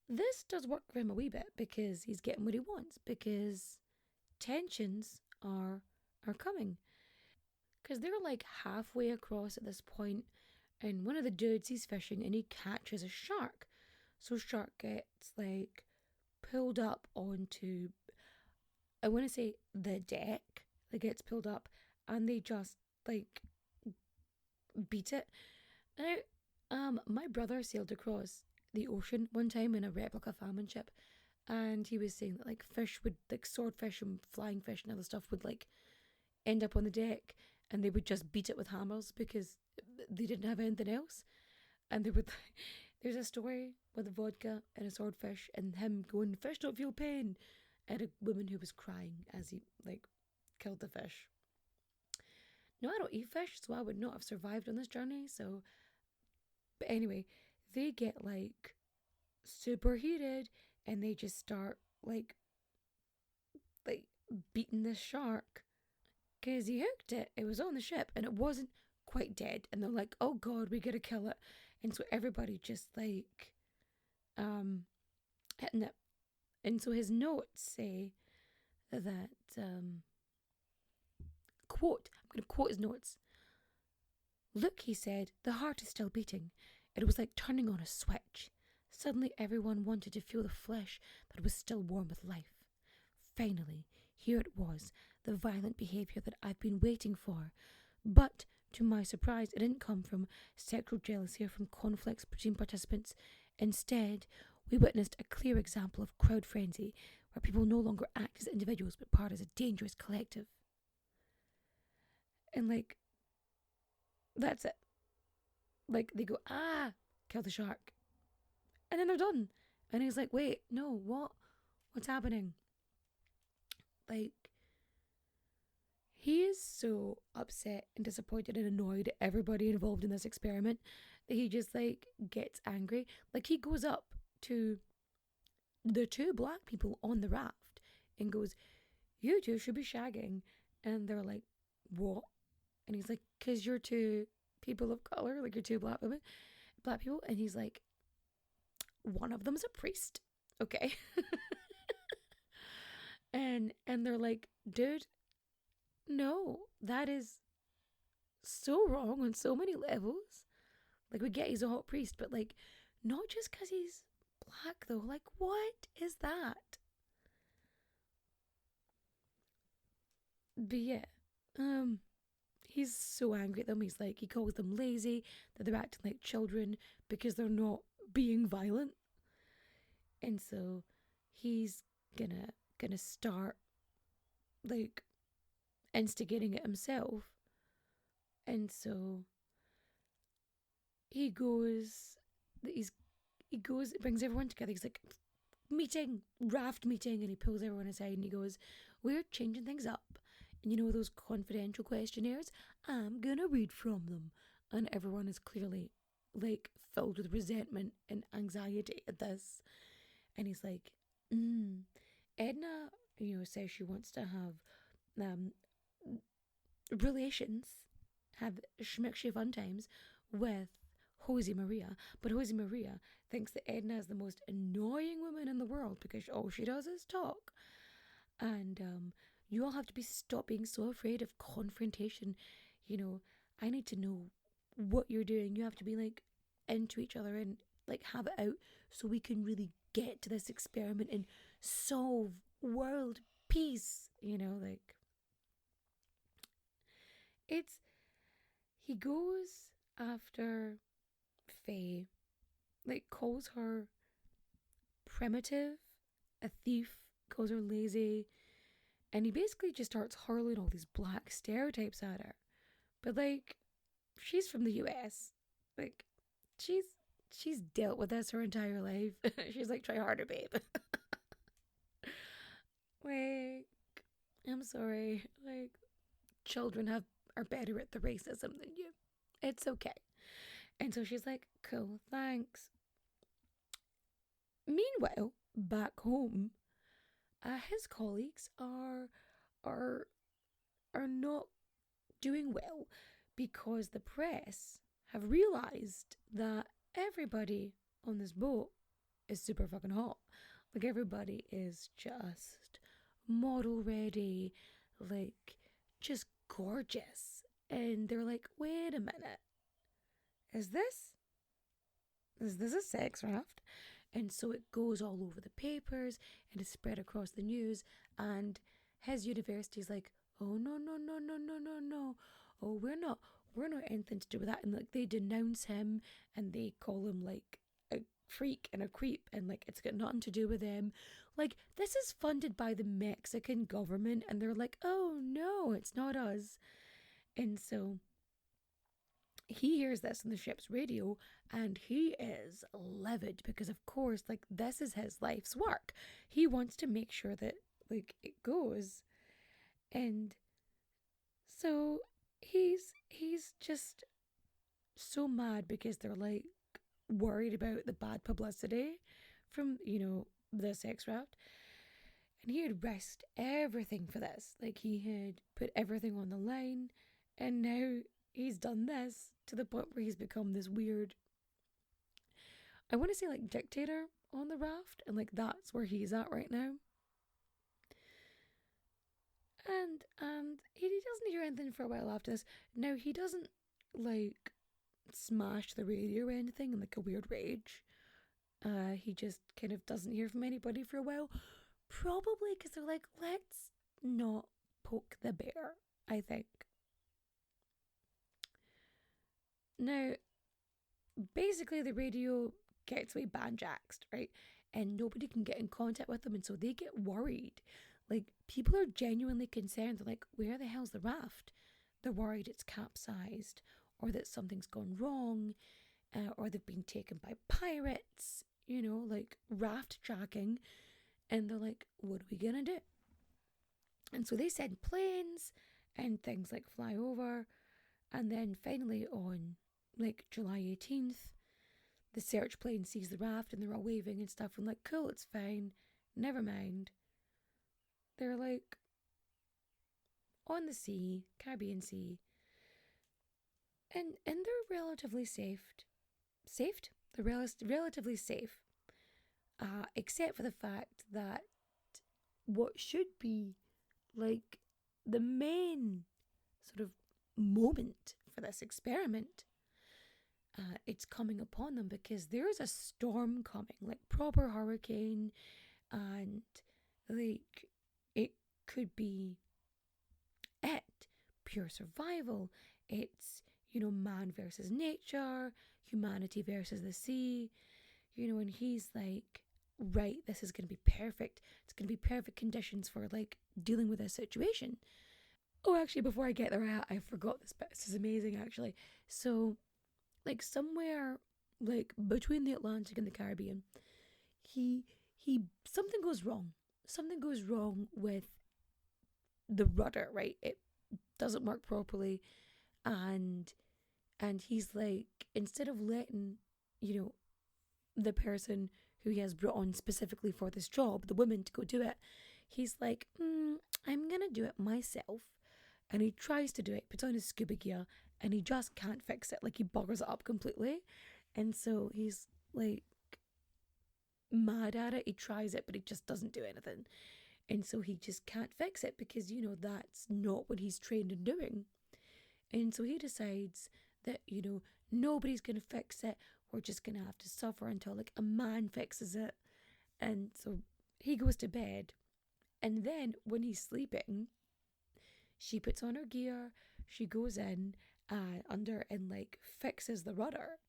this does work for him a wee bit because he's getting what he wants, because tensions are coming. Because they're like halfway across at this point, and one of the dudes, he's fishing and he catches a shark. So shark gets like pulled up onto, I want to say, the deck. Like, gets pulled up and they just like beat it. Now, my brother sailed across the ocean one time in a replica famine ship, and he was saying that like fish would, like swordfish and flying fish and other stuff, would like end up on the deck and they would just beat it with hammers because they didn't have anything else. And they would, there's a story with a vodka and a swordfish and him going, fish don't feel pain, and a woman who was crying as he like killed the fish. No, I don't eat fish, so I would not have survived on this journey. So, but anyway, they get like super heated and they just start like beating this shark because he hooked it. It was on the ship and it wasn't quite dead. And they're like, oh God, we gotta kill it. And so everybody just like hitting it. And so his notes say that quote, I'm going to quote his notes. Look, he said, the heart is still beating. It was like turning on a switch. Suddenly everyone wanted to feel the flesh that was still warm with life. Finally, here it was, the violent behaviour that I've been waiting for. But, to my surprise, it didn't come from sexual jealousy or from conflicts between participants. Instead, we witnessed a clear example of crowd frenzy, where people no longer act as individuals but part as a dangerous collective. And like, that's it. Like, they go, kill the shark. And then they're done. And he's like, wait, no, what? What's happening? Like, he is so upset and disappointed and annoyed at everybody involved in this experiment that he just like gets angry. Like, he goes up to the two black people on the raft and goes, you two should be shagging. And they're like, what? And he's like, because you're two people of color, like you're two black people. And he's like, one of them's a priest, okay? and they're like, dude, no, that is so wrong on so many levels. Like, we get he's a hot priest, but like, not just because he's black though. Like, what is that? But yeah, he's so angry at them. He's like, he calls them lazy, that they're acting like children because they're not being violent. And so he's gonna start like instigating it himself. And so he brings everyone together. He's like, raft meeting, and he pulls everyone aside and he goes, we're changing things up. And you know those confidential questionnaires? I'm gonna read from them. And everyone is clearly like filled with resentment and anxiety at this. And he's like, Edna, says she wants to have relations, have schmickshy fun times with Jose Maria, but Jose Maria thinks that Edna is the most annoying woman in the world because all she does is talk. And you all have to stop being so afraid of confrontation. I need to know what you're doing. You have to be like into each other and like have it out so we can really get to this experiment and solve world peace. He goes after Faye, like calls her primitive, a thief, calls her lazy, and he basically just starts hurling all these black stereotypes at her. But like, she's from the US. Like, she's dealt with this her entire life. She's like, try harder, babe. Like, I'm sorry. Like, children are better at the racism than you. It's okay. And so she's like, cool, thanks. Meanwhile, back home, his colleagues are not doing well because the press have realized that everybody on this boat is super fucking hot. Like, everybody is just model ready, like, just gorgeous. And they're like, wait a minute, is this a sex raft? And so it goes all over the papers and is spread across the news. And his university's like, oh, no. Oh, we're not anything to do with that. And like, they denounce him and they call him like a freak and a creep, and like, it's got nothing to do with them. Like, this is funded by the Mexican government, and they're like, oh no, it's not us. And so he hears this on the ship's radio and he is livid because, of course, like, this is his life's work. He wants to make sure that like it goes. And so he's just so mad because they're like worried about the bad publicity from, the sex raft. And he had risked everything for this. Like, he had put everything on the line, and now he's done this to the point where he's become this weird, I want to say like dictator on the raft, and like that's where he's at right now. And he doesn't hear anything for a while after this. Now, he doesn't like smash the radio or anything in like a weird rage. He just kind of doesn't hear from anybody for a while, probably because they're like, let's not poke the bear, I think. Now, basically the radio gets away banjaxed, right? And nobody can get in contact with them, and so they get worried. Like, people are genuinely concerned. They're like, where the hell's the raft? They're worried it's capsized, or that something's gone wrong, or they've been taken by pirates, like raft tracking. And they're like, what are we gonna do? And so they send planes and things like fly over. And then finally on like July 18th, the search plane sees the raft and they're all waving and stuff and like, cool, it's fine, never mind. They're like on the sea, Caribbean Sea, and they're relatively safe. They're relatively safe, except for the fact that what should be like the main sort of moment for this experiment, it's coming upon them because there's a storm coming, like proper hurricane, and like it could be pure survival. It's, man versus nature, humanity versus the sea, and he's like, right, this is going to be perfect. It's going to be perfect conditions for like dealing with this situation. Oh, actually, before I get there, I forgot this bit. This is amazing, actually. So, like, somewhere, like, between the Atlantic and the Caribbean, something goes wrong. Something goes wrong with the rudder, right? It doesn't work properly, and And he's like, instead of letting, the person who he has brought on specifically for this job, the woman, to go do it, he's like, I'm going to do it myself. And he tries to do it, puts on his scuba gear, and he just can't fix it. Like, he buggers it up completely. And so he's like mad at it. He tries it, but he just doesn't do anything. And so he just can't fix it because, that's not what he's trained in doing. And so he decides that, nobody's going to fix it. We're just going to have to suffer until, like, a man fixes it. And so he goes to bed. And then when he's sleeping, she puts on her gear. She goes in under and, like, fixes the rudder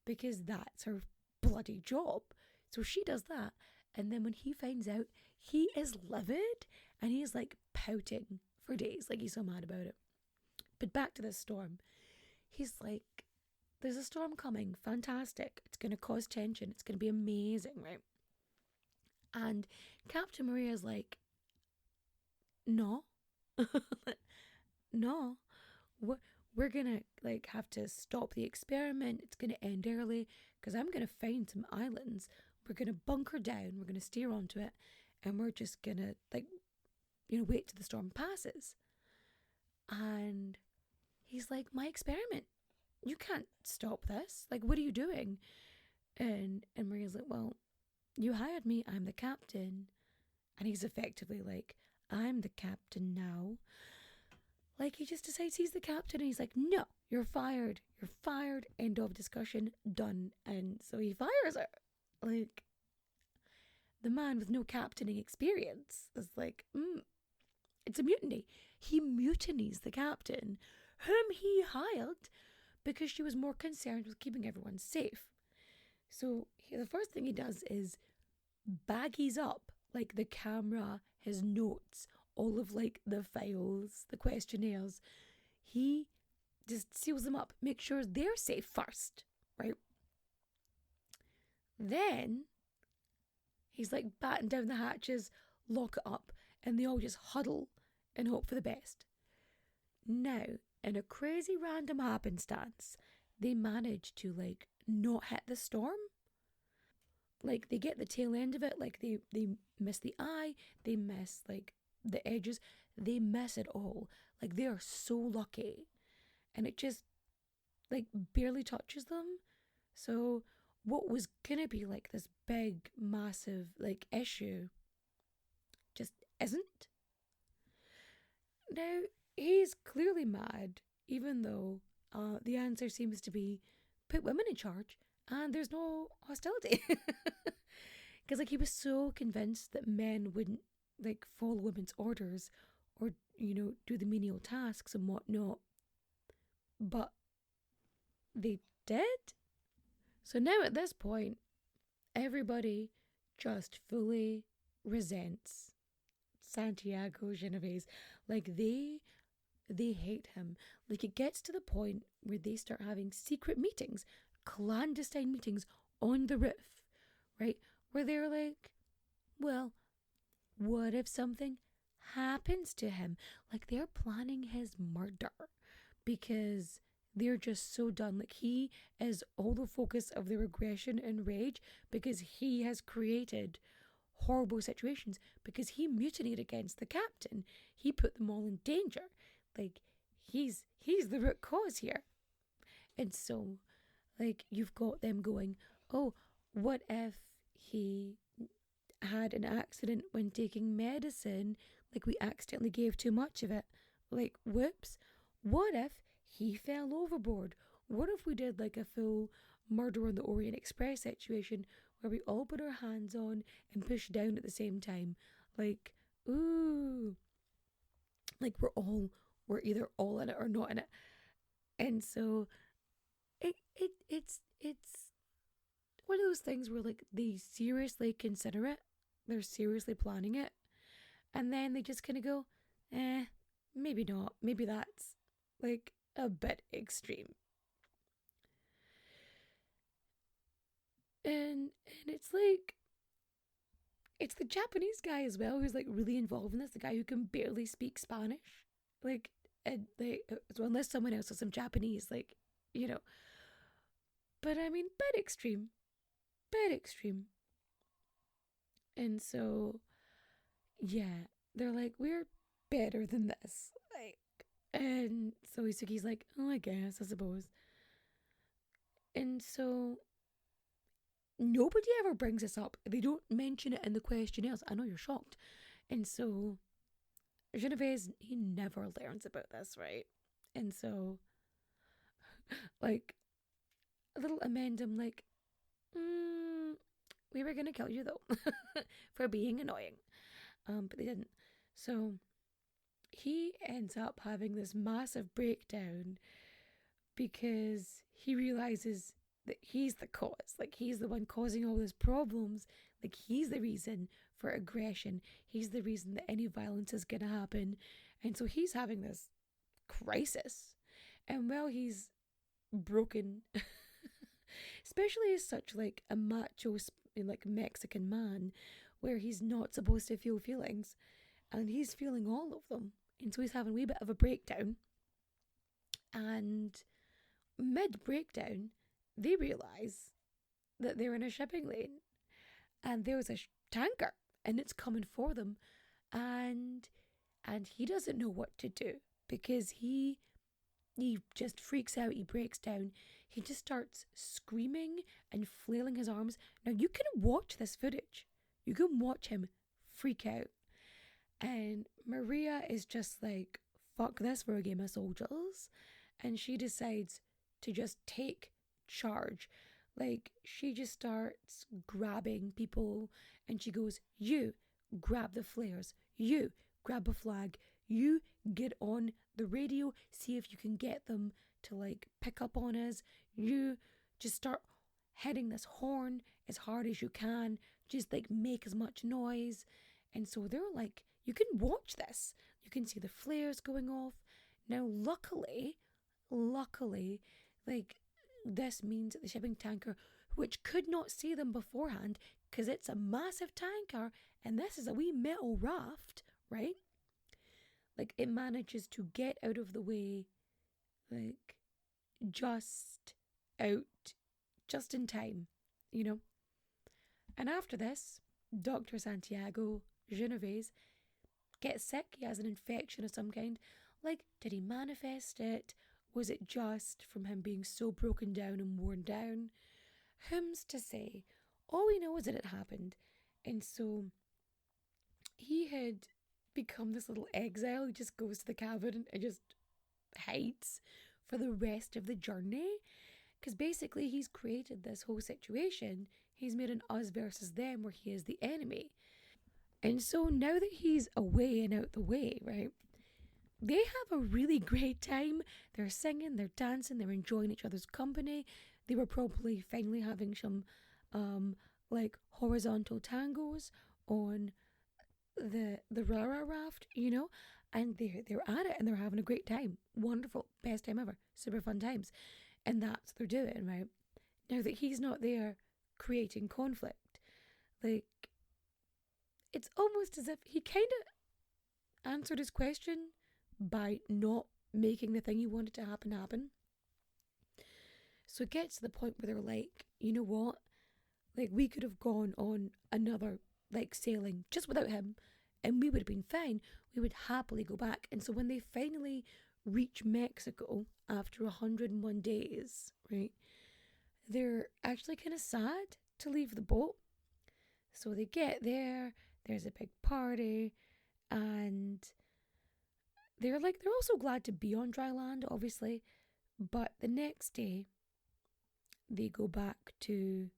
because that's her bloody job. So she does that. And then when he finds out, he is livid and he's, like, pouting for days. Like, he's so mad about it. But back to this storm. He's like, there's a storm coming. Fantastic. It's going to cause tension. It's going to be amazing, right? And Captain Maria's like, no. No. We're going to, like, have to stop the experiment. It's going to end early because I'm going to find some islands. We're going to bunker down. We're going to steer onto it. And we're just going to, like, wait till the storm passes. And he's like, my experiment. You can't stop this. Like, what are you doing? And Maria's like, well, you hired me. I'm the captain. And he's effectively like, I'm the captain now. Like, he just decides he's the captain. And he's like, no, you're fired. You're fired. End of discussion. Done. And so he fires her. Like, the man with no captaining experience is like, it's a mutiny. He mutinies the captain, whom he hired because she was more concerned with keeping everyone safe. So the first thing he does is baggies up, like, the camera, his notes, all of, like, the files, the questionnaires. He just seals them up, makes sure they're safe first, right? Then he's like batten down the hatches, lock it up, and they all just huddle and hope for the best. Now, in a crazy random happenstance, they manage to, like, not hit the storm. Like, they get the tail end of it, like, they miss the eye, they miss, like, the edges, they miss it all. Like, they are so lucky. And it just, like, barely touches them. So what was gonna be, like, this big, massive, like, issue just isn't. Now, he's clearly mad, even though the answer seems to be put women in charge and there's no hostility. Because, like, he was so convinced that men wouldn't, like, follow women's orders or, do the menial tasks and whatnot. But they did. So now at this point, everybody just fully resents Santiago Genovés. Like, they hate him. Like, it gets to the point where they start having secret meetings, clandestine meetings on the roof, right? Where they're like, well, what if something happens to him? Like, they're planning his murder because they're just so done. Like, he is all the focus of their aggression and rage because he has created horrible situations because he mutinied against the captain. He put them all in danger. Like, he's the root cause here. And so, like, you've got them going, oh, what if he had an accident when taking medicine? Like, we accidentally gave too much of it. Like, whoops. What if he fell overboard? What if we did, like, a full Murder on the Orient Express situation where we all put our hands on and push down at the same time? Like, ooh. Like, we're either all in it or not in it. And so it's one of those things where, like, they seriously consider it. They're seriously planning it. And then they just kind of go, maybe not. Maybe that's, like, a bit extreme. And it's like, it's the Japanese guy as well who's, like, really involved in this. The guy who can barely speak Spanish. Like, so unless someone else has some Japanese, like, you know. But I mean, bit extreme. And so, yeah, they're like, we're better than this. Like, and so Isuki's like, oh, I guess, I suppose. And so nobody ever brings this up. They don't mention it in the questionnaires. I know you're shocked. And so Genovés, he never learns about this, right? And so, like, a little amendum, like, we were going to kill you, though, for being annoying. But they didn't. So he ends up having this massive breakdown because he realizes that he's the cause. Like, he's the one causing all these problems. Like, he's the reason for aggression. He's the reason that any violence is going to happen. And so he's having this crisis. And while he's broken, especially as such like a macho, like Mexican man, where he's not supposed to feel feelings, and he's feeling all of them. And so he's having a wee bit of a breakdown. And mid-breakdown, they realise that they're in a shipping lane. And there's a tanker, and it's coming for them. And he doesn't know what to do, because he just freaks out, he breaks down. He just starts screaming and flailing his arms. Now, you can watch this footage. You can watch him freak out. And Maria is just like, fuck this for a game of soldiers. And she decides to just take charge. Like, she just starts grabbing people, and she goes, you grab the flares, you grab a flag, you get on the radio, see if you can get them to like pick up on us, you just start hitting this horn as hard as you can, just like make as much noise. And so they're like, you can watch this, you can see the flares going off. Now luckily, like, this means that the shipping tanker, which could not see them beforehand because it's a massive tanker and this is a wee metal raft, right? Like, it manages to get out of the way, like, just in time, you know? And after this, Dr. Santiago Genovés gets sick. He has an infection of some kind. Like, did he manifest it? Was it just from him being so broken down and worn down? Whom's to say? All we know is that it happened. And so he had become this little exile who just goes to the cabin and just hides for the rest of the journey. Because basically he's created this whole situation. He's made an us versus them where he is the enemy. And so now that he's away and out the way, right, they have a really great time. They're singing, they're dancing, they're enjoying each other's company. They were probably finally having some like horizontal tangos on the Rara raft, you know, and they're at it and they're having a great time. Wonderful, best time ever, super fun times. And that's what they're doing, right? Now that he's not there creating conflict, like, it's almost as if he kind of answered his question by not making the thing he wanted to happen. So it gets to the point where they're like, you know what? Like, we could have gone on another, like, sailing just without him, and we would have been fine. We would happily go back. And so when they finally reach Mexico after 101 days, right, they're actually kind of sad to leave the boat. So they get there, there's a big party, and they're also glad to be on dry land, obviously. But the next day, they go back to,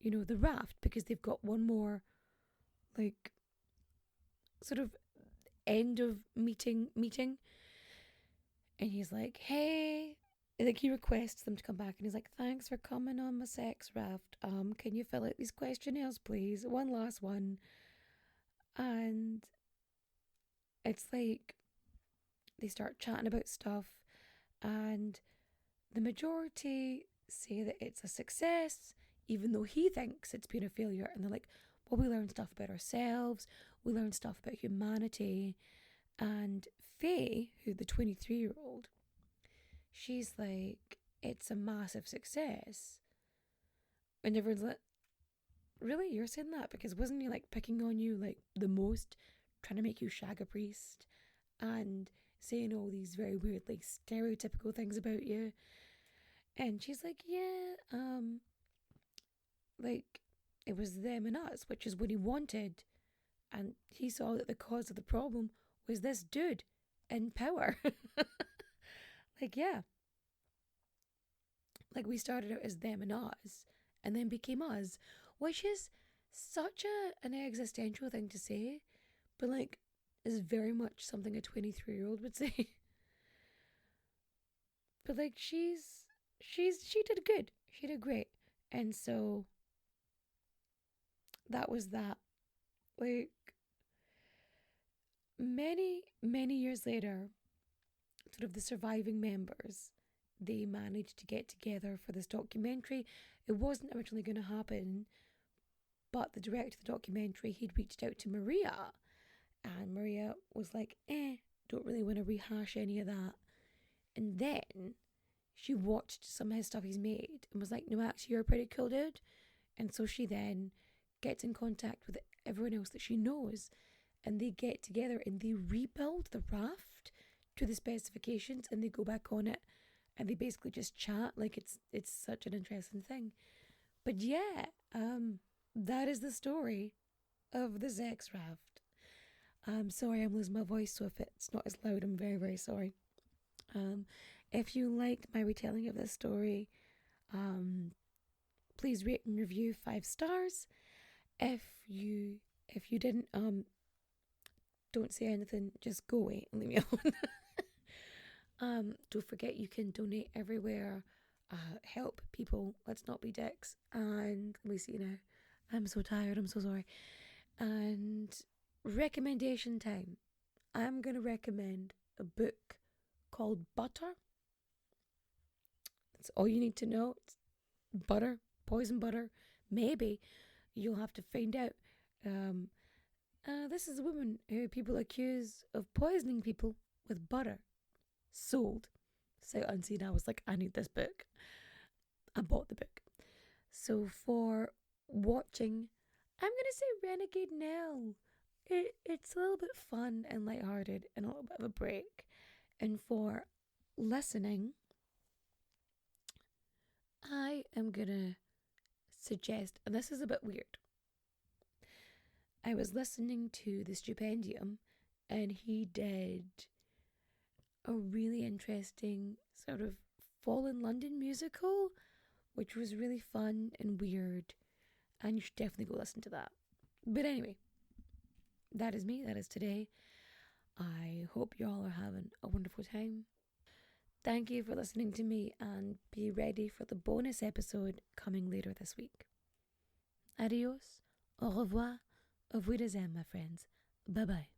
you know, the raft, because they've got one more, like, sort of end of meeting. And he's like, hey, like, he requests them to come back, and he's like, thanks for coming on my sex raft. Can you fill out these questionnaires, please? One last one. And it's like, they start chatting about stuff, and the majority say that it's a success, even though he thinks it's been a failure. And they're like, well, we learned stuff about ourselves, we learned stuff about humanity. And Faye, who the 23-year-old, she's like, it's a massive success. And everyone's like, really? You're saying that? Because wasn't he like picking on you like the most, trying to make you shag a priest and saying all these very weird like stereotypical things about you? And she's like, yeah, like it was them and us, which is what he wanted. And he saw that the cause of the problem was this dude in power. Like, yeah. Like, we started out as them and us, and then became us, which is such an existential thing to say, but like, is very much something a 23-year-old would say. But like, she did good. She did great. And so that was that. Like, many years later, sort of the surviving members, they managed to get together for this documentary. It wasn't originally going to happen, but the director of the documentary, he'd reached out to Maria, and Maria was like, don't really want to rehash any of that. And then she watched some of his stuff he's made and was like, no, actually, you're a pretty cool dude. And so she then gets in contact with everyone else that she knows, and they get together and they rebuild the raft to the specifications, and they go back on it, and they basically just chat. Like, it's such an interesting thing. But yeah, that is the story of the Sex Raft. I'm sorry I'm losing my voice, so if it's not as loud, I'm very, very sorry. If you liked my retelling of this story, please rate and review 5 stars. If you didn't, don't say anything, just go away and leave me alone. Don't forget you can donate everywhere. Help people. Let's not be dicks. And let me see now. I'm so tired. I'm so sorry. And recommendation time. I'm going to recommend a book called Butter. That's all you need to know. It's butter, poison butter. Maybe. You'll have to find out. This is a woman who people accuse of poisoning people with butter. Sold. Sight unseen. I was like, I need this book. I bought the book. So for watching, I'm going to say Renegade Nell. It's a little bit fun and lighthearted and a little bit of a break. And for listening, I am going to suggest, and this is a bit weird, I was listening to the Stupendium, and he did a really interesting sort of Fall in London musical, which was really fun and weird, and you should definitely go listen to that. But anyway, that is me. That is today. I hope you all are having a wonderful time. Thank you for listening to me, and be ready for the bonus episode coming later this week. Adios, au revoir, auf Wiedersehen, my friends. Bye-bye.